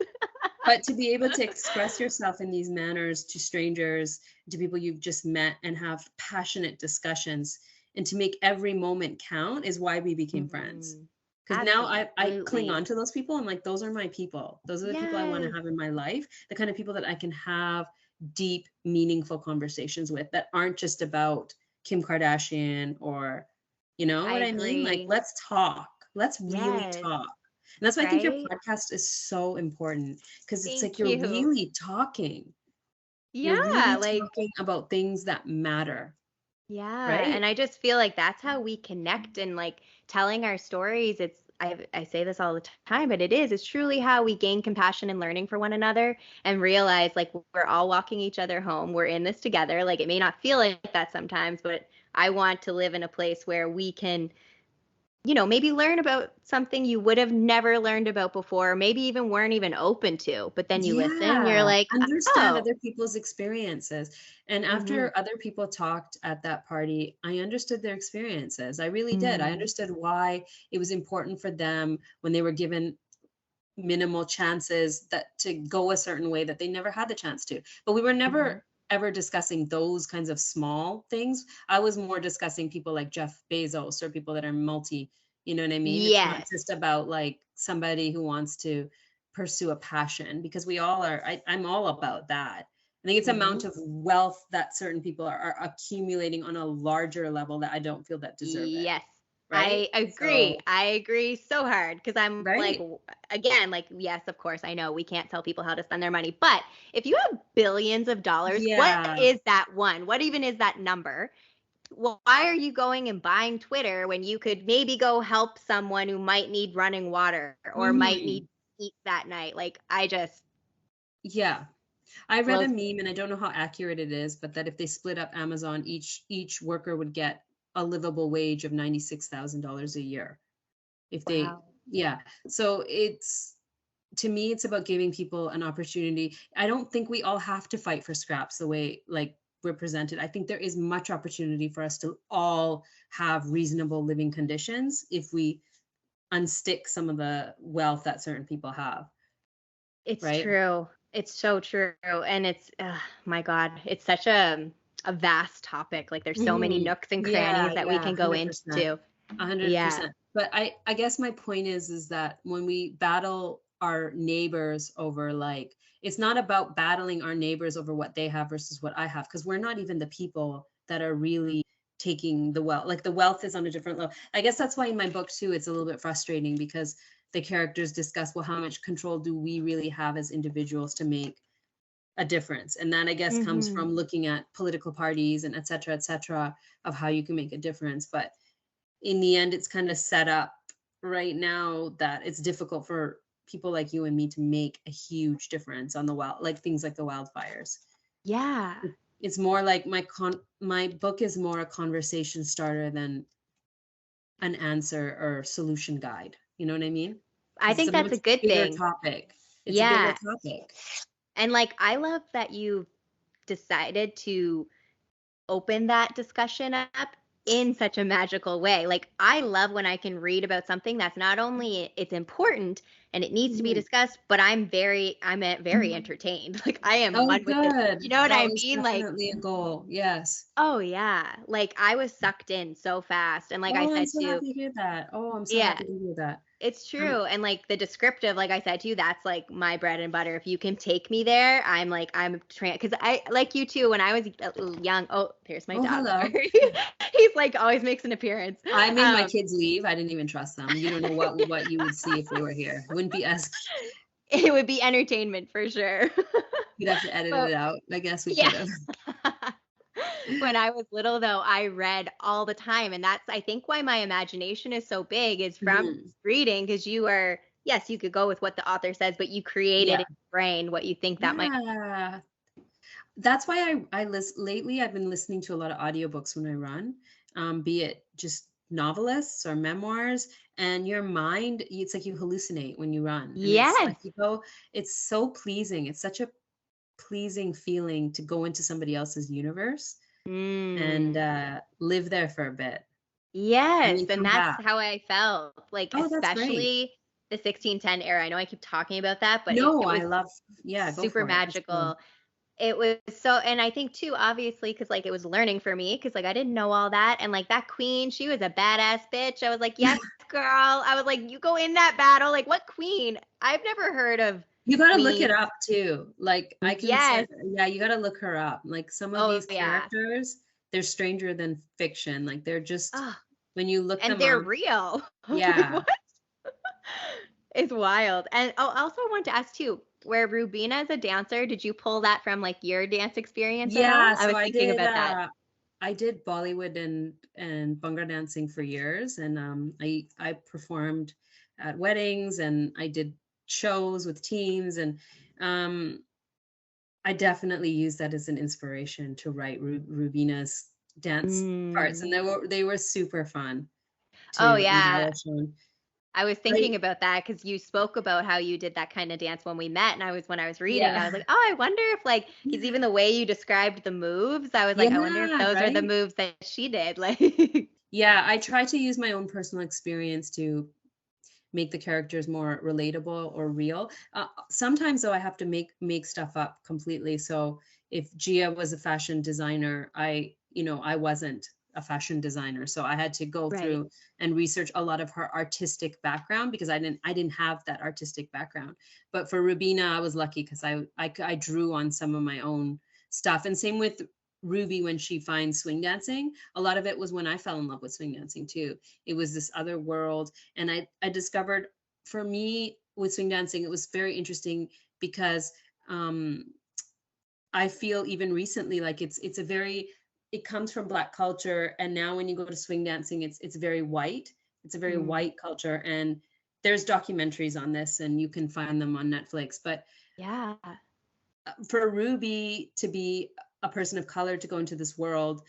But to be able to express yourself in these manners to strangers, to people you've just met, and have passionate discussions, and to make every moment count is why we became friends. Mhm. Because now I cling Absolutely. on to those people. I'm like, those are my people. Those are the people I want to Yes. have in my life, the kind of people that I can have deep, meaningful conversations with that aren't just about Kim Kardashian, or you know I what I mean? Like, agree. let's talk. Let's really Yes. talk. And that's why I think your Right? podcast is so important, because it's like Thank you're you. really talking. You're Yeah, really like talking about things that matter. Yeah, right? and I just feel like that's how we connect and like telling our stories. I say this all the time, but it's truly how we gain compassion and learning for one another and realize like we're all walking each other home. We're in this together. Like it may not feel like that sometimes, but I want to live in a place where we can, maybe learn about something you would have never learned about before, or maybe even weren't even open to, but then you listen, you're Yeah, like, understand oh, other people's experiences. And mm-hmm, after other people talked at that party, I understood their experiences. I really did. I mm, understood why it was important for them when they were given minimal chances that to go a certain way that they never had the chance to. But we were mm-hmm. never ever discussing those kinds of small things. I was more discussing people like Jeff Bezos or people that are multi, you know what I mean? It's not Yes. just about like somebody who wants to pursue a passion, because we all are. I'm all about that. I think it's Mm-hmm. amount of wealth that certain people are accumulating on a larger level that I don't feel that deserve it. Yes, Right. I agree. So, I agree so hard because I'm like, right. again, like, yes, of course, I know we can't tell people how to spend their money, but if you have billions of dollars, what Yeah. is that one? What even is that number? Well, why are you going and buying Twitter when you could maybe go help someone who might need running water or might need Mhm. to eat that night? Like, I just Yeah. I read a blows. meme, and I don't know how accurate it is, but that if they split up Amazon, each worker would get a livable wage of $96,000 a year. If they, Wow. yeah. So it's, to me, it's about giving people an opportunity. I don't think we all have to fight for scraps the way like we're presented. I think there is much opportunity for us to all have reasonable living conditions if we unstick some of the wealth that certain people have, It's right? true. It's so true. And my God, it's such a vast topic. Like there's so many Mhm. nooks and Yeah, crannies that we yeah, can go 100%. into. Yeah. 100%. But I guess my point is that when we battle our neighbors over like, it's not about battling our neighbors over what they have versus what I have, because we're not even the people that are really taking the wealth. Like the wealth is on a different level. I guess that's why in my book too, it's a little bit frustrating because the characters discuss, well, how much control do we really have as individuals to make a difference? And that I guess comes Hmm. from looking at political parties and et cetera, of how you can make a difference. But in the end, it's kind of set up right now that it's difficult for people like you and me to make a huge difference on the wild, like things like the wildfires. Yeah. It's more like my book is more a conversation starter than an answer or solution guide. You know what I mean? I Because it's think a that's much a good bigger thing. topic. It's a bigger Yeah. topic. And like, I love that you decided to open that discussion up in such a magical way. Like I love when I can read about something that's not only it's important and it needs to be Mhm. discussed, but I'm very entertained. Like I am Oh, one with it. good. You know what That I was mean? Like, definitely a goal. Yes. oh yeah. Like I was sucked in so fast. And like I Oh, I'm said so too, happy to hear that. Oh, I'm so yeah, happy to hear that. it's Um, true. And like the descriptive, like I said to you, that's like my bread and butter. If you can take me there, because I like you too. When I was young, oh, there's my oh, dog. hello. Sorry. He's like always makes an appearance. I made my Um, kids leave. I didn't even trust them. You don't know what you would see if they were here. It wouldn't be as, it would be entertainment for sure. you'd have to edit But it out. I guess we yeah. could have. When I was little though, I read all the time. And that's I think why my imagination is so big is from Mhm. reading, because you are, yes, you could go with what the author says, but you created in Yeah. your brain what you think that might. Yeah. That's why I list lately I've been listening to a lot of audiobooks when I run, be it just novelists or memoirs, and your mind, it's like you hallucinate when you run. And it's Yes. like you go, it's so pleasing. It's such a pleasing feeling to go into somebody else's universe and Mm. live there for a bit and Yes. then And come that's back. how I felt. Like, Oh, that's great. especially the 1610 era. I know I keep talking about that, but No, it I was love, yeah, go super for it. Let's go. magical. It was so, and I think too, obviously, because like it was learning for me, because like I didn't know all that. And like that queen, she was a badass bitch. I was like, yes, girl. I was like, you go in that battle. Like, what queen? I've never heard of You gotta look it queens. up too. Like I can say, Yes. yeah, you gotta look her up. Like some of Oh, these yeah. characters, they're stranger than fiction. Like they're just, Oh, when you look and them they're up, real. I was like, yeah. what? It's wild. And oh, also I want to ask too, where Rubina is a dancer, did you pull that from like your dance experience at all? Yeah, I so was I thinking did about that. I did Bollywood and Bhangra dancing for years, and I performed at weddings, and I did shows with teams, and um, I definitely use that as an inspiration to write Rubina's dance parts, and Mm. they were super fun Oh to yeah. embellish on. I was I thinking about that because you spoke about how you did that kind of dance when we met, and when I was reading, I Yeah. was like, oh, I wonder if like, because even the way you described the moves, I was like, I wonder if Yeah, those are the right? moves that she did. Like, Yeah, I try to use my own personal experience to make the characters more relatable or real. Sometimes though I have to make stuff up completely. So if Gia was a fashion designer, I wasn't a fashion designer. So I had to go right. through and research a lot of her artistic background because I didn't have that artistic background. But for Rubina, I was lucky because I drew on some of my own stuff. And same with Ruby when she finds swing dancing. A lot of it was when I fell in love with swing dancing too. It was this other world, and I discovered, for me with swing dancing, it was very interesting because um, I feel even recently like it comes from Black culture, and now when you go to swing dancing, it's very white. It's a very Mm. white culture, and there's documentaries on this, and you can find them on Netflix. But Yeah. for Ruby to be a person of color to go into this world,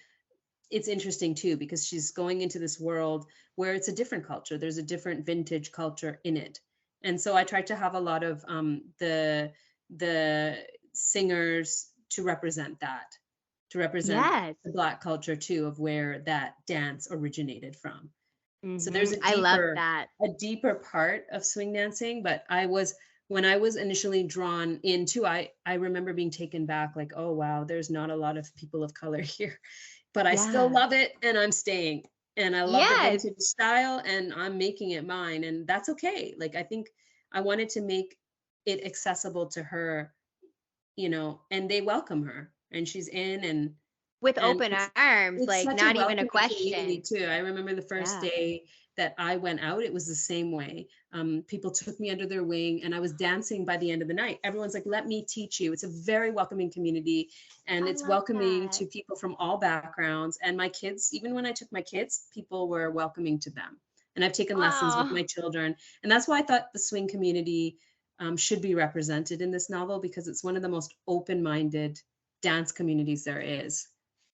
it's interesting too because she's going into this world where it's a different culture. There's a different vintage culture in it, and so I tried to have a lot of the singers to represent that, to represent Yes. the Black culture too, of where that dance originated from. So there's I love that. a deeper part of swing dancing, but when I was initially drawn into, I remember being taken back, like, oh wow, there's not a lot of people of color here, but I still Yeah. love it, and I'm staying, and I love the Yes. vintage style, and I'm making it mine, and that's okay. Like, I think I wanted to make it accessible to her, and they welcome her, and she's in, With and open arms, it's like such a not even a welcoming community question. too. I remember the first Yeah. day that I went out, it was the same way. People took me under their wing, and I was dancing by the end of the night. Everyone's like, let me teach you. It's a very welcoming community, and I it's love welcoming that. to people from all backgrounds. And my kids, even when I took my kids, people were welcoming to them. And I've taken lessons with Oh, my children. And that's why I thought the swing community should be represented in this novel, because it's one of the most open-minded dance communities there is.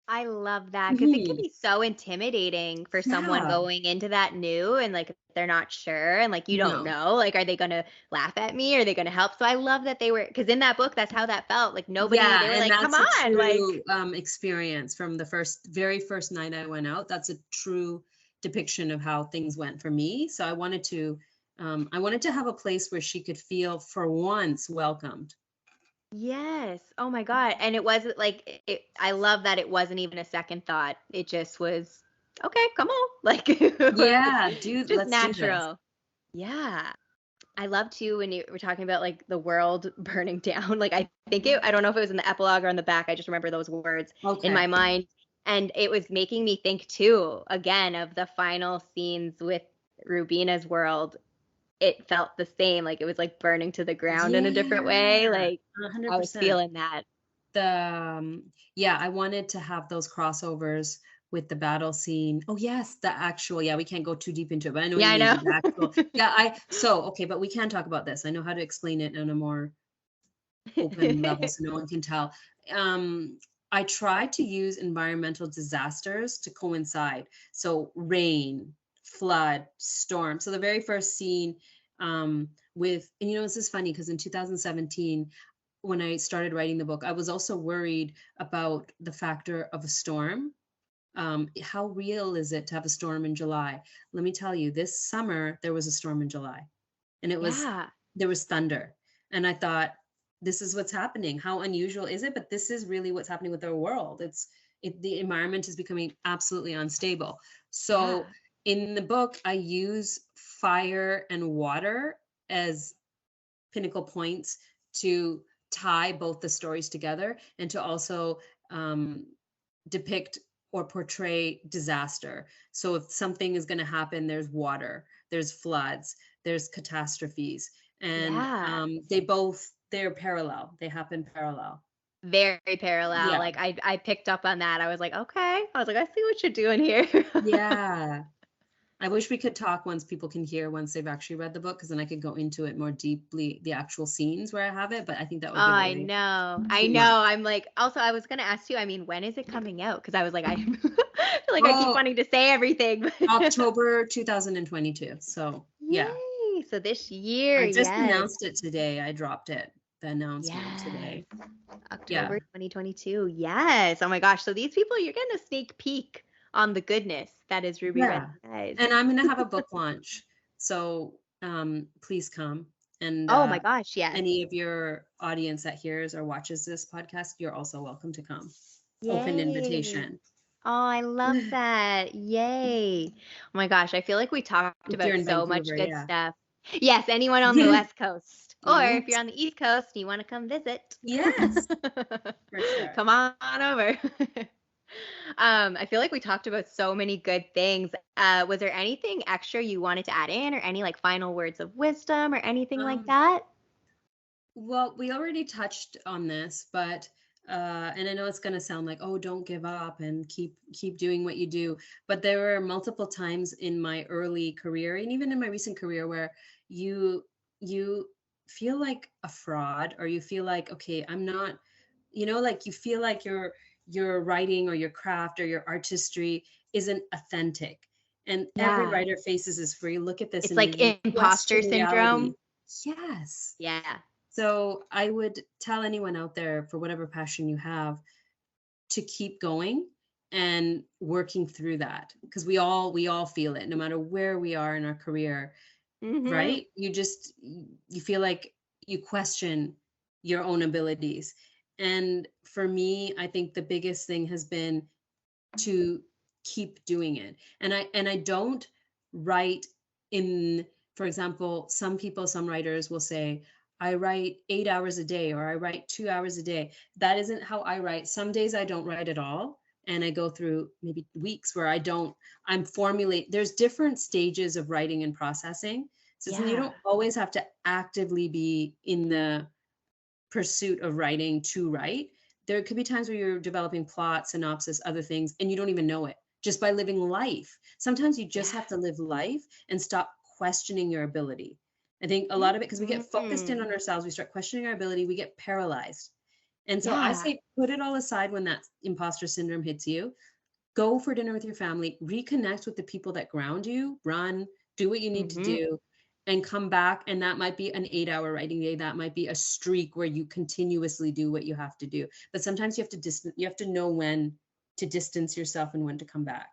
I love that because it can Mhm. be so intimidating for someone Yeah. going into that new and like they're not sure and like you don't No. know, like are they going to laugh at me? Are they going to help? So I love that they were, because in that book that's how that felt. Like nobody, Yeah, they were and like, come that's a on, like true experience from the very first night I went out. That's a true depiction of how things went for me. So I wanted to have a place where she could feel for once welcomed. yes. Oh my God. And it wasn't like I love that it wasn't even a second thought. It just was okay, come on. Like it was Yeah, just let's do this. natural. Yeah. I love too when you were talking about like the world burning down. Like I don't know if it was in the epilogue or on the back. I just remember those words in Okay. my mind. And it was making me think too, again, of the final scenes with Rubina's world. It felt the same. Like it was like burning to the ground in a different way. Yeah, Like I was 100%. feeling that. The yeah, I wanted to have those crossovers with the battle scene. Oh yes, the actual, yeah, we can't go too deep into it, but I know what Yeah, you I mean. know. The actual, yeah, okay, but we can talk about this. I know how to explain it on a more open level so no one can tell. Um, I try to use environmental disasters to coincide. So rain, flood, storm. So the very first scene and this is funny because in 2017, when I started writing the book, I was also worried about the factor of a storm. How real is it to have a storm in July? Let me tell you, this summer there was a storm in July, and Yeah. there was thunder, and I thought, this is what's happening. How unusual is it? But this is really what's happening with our world. The environment is becoming absolutely unstable. Yeah. So in the book, I use fire and water as pinnacle points to tie both the stories together and to also um, depict or portray disaster. So if something is going to happen, there's water, there's floods, there's catastrophes, and Yeah. they're parallel. They happen parallel. very parallel. Yeah. Like I picked up on that. I was like, okay. I was like, I see what you're doing here. Yeah. I wish we could talk once people can hear once they've actually read the book, because then I could go into it more deeply, the actual scenes where I have it. But I think that would Oh, give I away know. I too know. much. I'm like, also, I was going to ask you, I mean, when is it coming out? Because I was like, I feel like I keep Well, wanting to say everything. October 2022. So yeah, Yay. So this year, I just yes. announced it today. I dropped it, the announcement today. Yes. Yeah. October 2022. Yes. Oh my gosh. So these people, you're getting a sneak peek on the goodness that is Ruby Red Yeah. Eyes. And I'm going to have a book launch. So please come. And Oh my gosh. Yes. any of your audience that hears or watches this podcast, you're also welcome to come. Open Yay. invitation. Oh, I love that. Yay. Oh my gosh. I feel like we talked If about you're in so much Vancouver, good yeah. stuff. Yes, anyone on the West Coast. Or Mhm. if you're on the East Coast and you want to come visit. Yes, for sure. Come on over. I feel like we talked about so many good things. Was there anything extra you wanted to add in, or any like final words of wisdom or anything like that? Well, we already touched on this, but and I know it's going to sound like, oh, don't give up and keep doing what you do. But there were multiple times in my early career and even in my recent career where you feel like a fraud, or you feel like, okay, I'm not, like you feel like your writing or your craft or your artistry isn't authentic. And every Yeah. writer faces this, where you look at this It's and like you imposter question reality. syndrome. Yes. Yeah. So I would tell anyone out there, for whatever passion you have, to keep going and working through that, because we all feel it, no matter where we are in our career, right? You feel like you question your own abilities. And for me, I think the biggest thing has been to keep doing it. And I don't write in, for example, some writers will say, I write 8 hours a day, or I write 2 hours a day. That isn't how I write. Some days I don't write at all. And I go through maybe weeks where there's different stages of writing and processing. So you don't always have to actively be in the pursuit of writing to write. There could be times where you're developing plot, synopsis, other things, and you don't even know it, just by living life. Sometimes you just have to live life and stop questioning your ability. I think a lot of it, because we get focused in on ourselves, we start questioning our ability, we get paralyzed. And so I say, put it all aside when that imposter syndrome hits you. Go for dinner with your family, reconnect with the people that ground you, run, do what you need to do, and come back. And that might be an 8-hour writing day. That might be a streak where you continuously do what you have to do. But sometimes you have to know when to distance yourself and when to come back.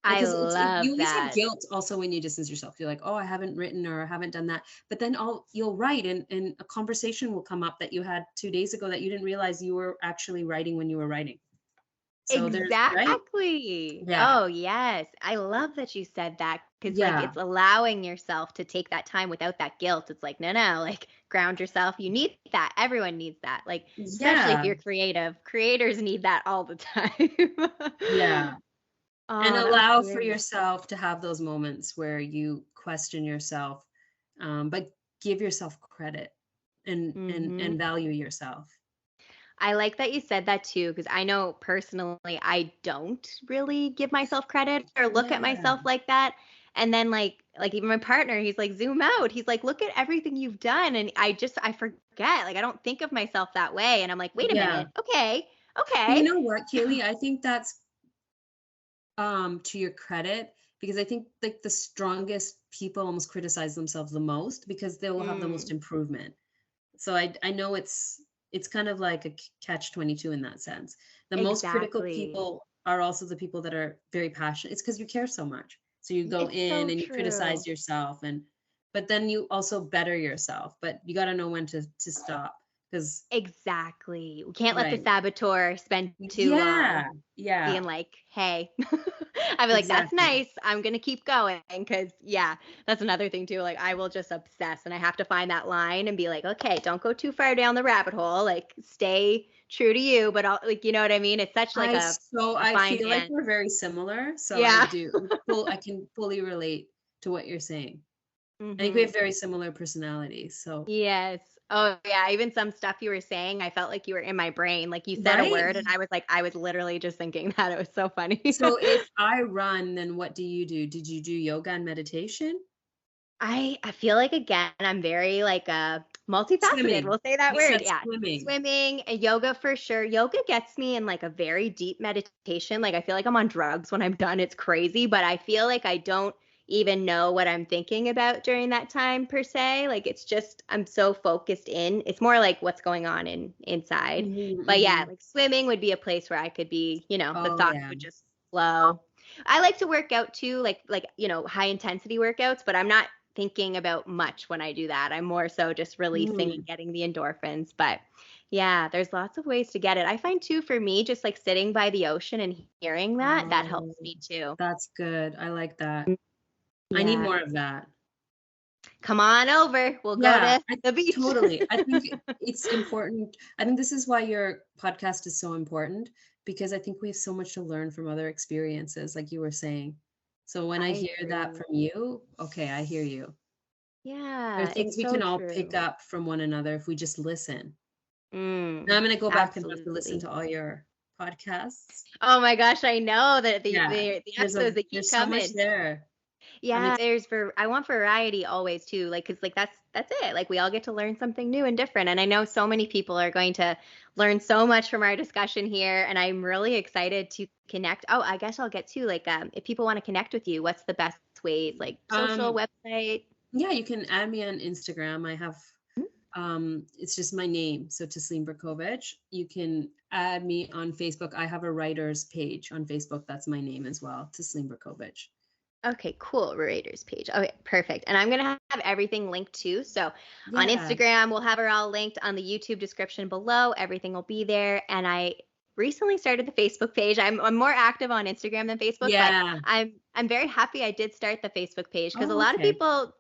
I Because love you always have that. guilt also when you distance yourself. You're like, oh, I haven't written, or I haven't done that. But then you'll write, and a conversation will come up that you had 2 days ago that you didn't realize you were actually writing when you were writing. So Exactly. Yeah. Oh, yes. I love that you said that, because like Yeah. it's allowing yourself to take that time without that guilt. It's like, no, like ground yourself. You need that. Everyone needs that. Like, especially if you're creative. Creators need that all the time. Yeah. And Oh, that was allow for great. yourself to have those moments where you question yourself, but give yourself credit and value yourself. I like that you said that too, because I know personally I don't really give myself credit or look at myself like that. And then like even my partner, he's like, zoom out. He's like, look at everything you've done. And I forget. Like I don't think of myself that way. And I'm like, wait a minute. Okay. But you know what, Kaylee? I think that's to your credit, because I think like the strongest people almost criticize themselves the most, because they will have the most improvement. So I know it's kind of like a catch-22 in that sense. The most critical people are also the people that are very passionate. It's because you care so much. So you go in and you criticize yourself, but then you also better yourself. But you got to know when to stop, because Exactly. We can't let the saboteur spend too long being like, hey. I'd be like, that's nice. I'm going to keep going. Because, that's another thing too. Like, I will just obsess, and I have to find that line and be like, okay, don't go too far down the rabbit hole. Like, stay true to you. But, like, you know what I mean? It's such like I fine feel dance. like we're very similar. So I do. I can fully relate to what you're saying. I think we have very similar personalities. So yes. Oh yeah, even some stuff you were saying, I felt like you were in my brain. Like you said a Right? word and I was literally just thinking that. It was so funny. So if I run, then what do you do? Did you do yoga and meditation? I feel like again, I'm very like multifaceted. Swimming. We'll say that You word. said Yeah. swimming. Swimming, yoga for sure. Yoga gets me in like a very deep meditation. Like I feel like I'm on drugs when I'm done. It's crazy, but I feel like I don't even know what I'm thinking about during that time per se. Like it's just I'm so focused in. It's more like what's going on inside. Mhm, But yeah, mhm. like swimming would be a place where I could be, the Oh thoughts yeah. would just flow. I like to work out too, like high intensity workouts, but I'm not thinking about much when I do that. I'm more so just releasing and Mm. getting the endorphins. But yeah, there's lots of ways to get it. I find too for me, just like sitting by the ocean and hearing that Oh, helps me too. that's good. I like that. I need Yeah. more of that. Come on over. We'll go Yeah, to the beach. totally. I think it's important. I think this is why your podcast is so important because I think we have so much to learn from other experiences, like you were saying. So when I I hear that agree. from you, okay, I hear you. There are Yeah, things it's we so can all pick true. up from one another if we just listen. Now Mm, I'm going to go back and have to listen absolutely. to all your podcasts. Oh my gosh, I know that Yeah, the episodes that keep there's so much coming. there. I'm Yeah, I want variety always too, like because like that's it. Like we all get to learn something new and different. And I know so many people are going to learn so much from our discussion here, and I'm really excited to connect. Oh, I guess I'll get to like if people want to connect with you, what's the best ways? Like social, um website? yeah, you can add me on Instagram. I have Mhm. it's just my name, so Taslim Burkowicz. You can add me on Facebook. I have a writer's page on Facebook. That's my name as well, Taslim Burkowicz. Okay, cool. Raiders page. Okay, perfect. And I'm gonna have everything linked too. So on Yeah, Instagram, we'll have it all linked on the YouTube description below. Everything will be there. And I recently started the Facebook page. I'm more active on Instagram than Facebook, but yeah. I'm very happy I did start the Facebook page because a Oh, lot of okay, people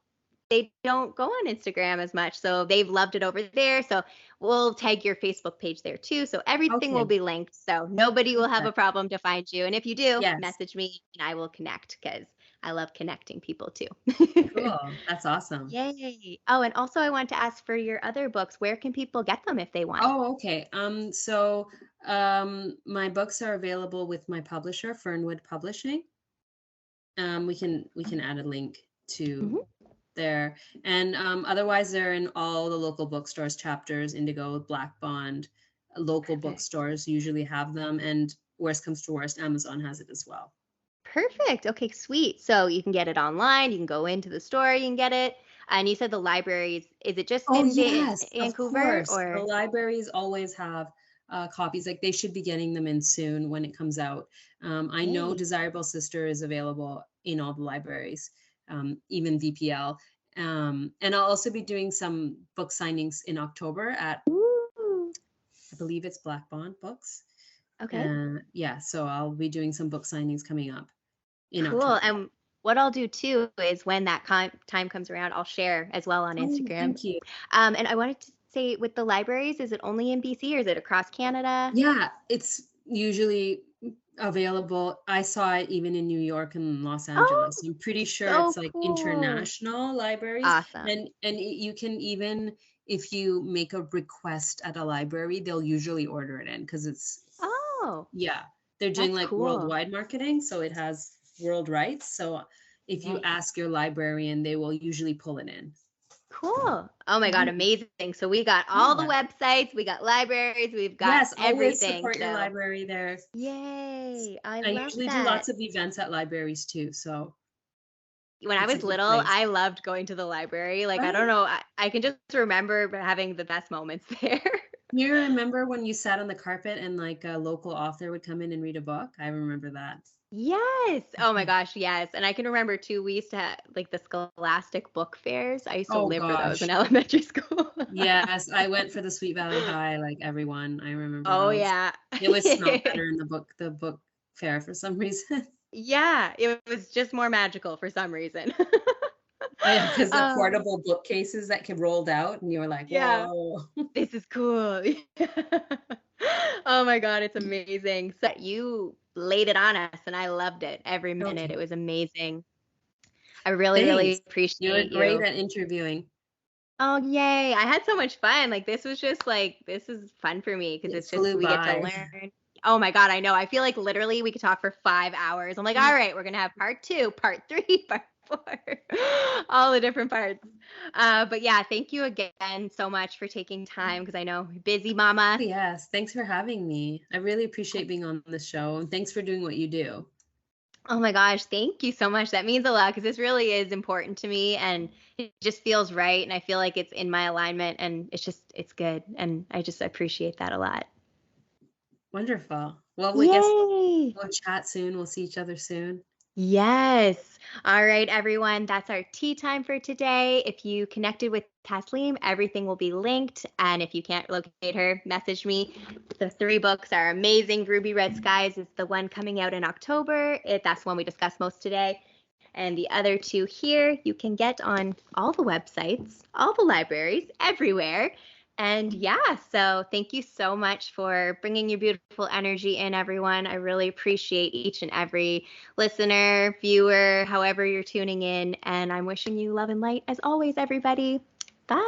they don't go on Instagram as much. So they've loved it over there. So we'll tag your Facebook page there too. So everything will okay, be linked. So nobody will have a perfect. problem to find you. And if you do, Yes, message me and I will connect because I love connecting people too. cool. That's awesome. Yay. Oh, and also I want to ask for your other books. Where can people get them if they want? Oh, okay. My books are available with my publisher, Fernwood Publishing. We can add a link to Mhm. there. And otherwise, they're in all the local bookstores, Chapters, Indigo, Black Bond. Local Perfect. bookstores usually have them, and worst comes to worst, Amazon has it as well. Perfect. Okay, sweet. So you can get it online. You can go into the store. You can get it. And you said the libraries. Is it just Oh, in yes, of Vancouver course. The or? libraries always have copies. Like they should be getting them in soon when it comes out. I know Yay. Desirable Sister is available in all the libraries, even VPL. And I'll also be doing some book signings in October at, Ooh. I believe it's Black Bond Books. Okay. Yeah, so I'll be doing some book signings coming up in Cool. October. And what I'll do too is when that time comes around, I'll share as well on Oh, Instagram. thank you. And I wanted to say with the libraries, is it only in BC or is it across Canada? Yeah, it's usually available. I saw it even in New York and Los Oh, Angeles. I'm pretty sure so it's like cool. international libraries. Awesome. You can even if you make a request at a library, they'll usually order it in because it's Oh, yeah, they're doing that's like cool. worldwide marketing, so it has world rights. So if you Yay. ask your librarian, they will usually pull it in. Cool. Oh my God, Mhm. amazing. So we got all the Yeah. websites, we got libraries, we've got Yes, always everything. support your So library there. yay. I I love usually do that. lots of events at libraries too, so When I it's a was good little, place. I loved going to the library. Like, I don't Right? know, I can just remember having the best moments there. You remember when you sat on the carpet and like a local author would come in and read a book? I remember that. Yes. Oh my Mhm. gosh, yes. And I can remember too, we used to have like the Scholastic book fairs. I used to Oh live for those in gosh. elementary school. Yes, I went for the Sweet Valley High like everyone. I remember Oh those. yeah. It would smell better in the book fair for some reason. Yeah, it was just more magical for some reason. Oh yeah, because the Um, portable bookcases that could rolled out and you were like, yeah. whoa. This is cool. Oh my God, it's amazing. So you laid it on us and I loved it every minute. Okay. It was amazing. I really, Thanks. really You were appreciate great you. at interviewing. Oh, yay. I had so much fun. Like, this was just like, this is fun for me because It it's just, flew we get to by. learn. Oh my God, I know. I feel like literally we could talk for 5 hours. I'm like, all right, we're going to have part 2, part 3, part 4, all the different parts. But yeah, thank you again so much for taking time because I know busy mama. Yes, thanks for having me. I really appreciate being on the show, and thanks for doing what you do. Oh my gosh, thank you so much. That means a lot because this really is important to me and it just feels right. And I feel like it's in my alignment and it's good. And I just appreciate that a lot. Wonderful. Well, we guess Yay! we'll chat soon. We'll see each other soon. Yes. All right, everyone. That's our tea time for today. If you connected with Taslim, everything will be linked. And if you can't locate her, message me. The 3 books are amazing. Ruby Red Skies is the one coming out in October. That's the one we discussed most today. And the other 2 here you can get on all the websites, all the libraries, everywhere. And yeah, so thank you so much for bringing your beautiful energy in, everyone. I really appreciate each and every listener, viewer, however you're tuning in. And I'm wishing you love and light as always, everybody. Bye.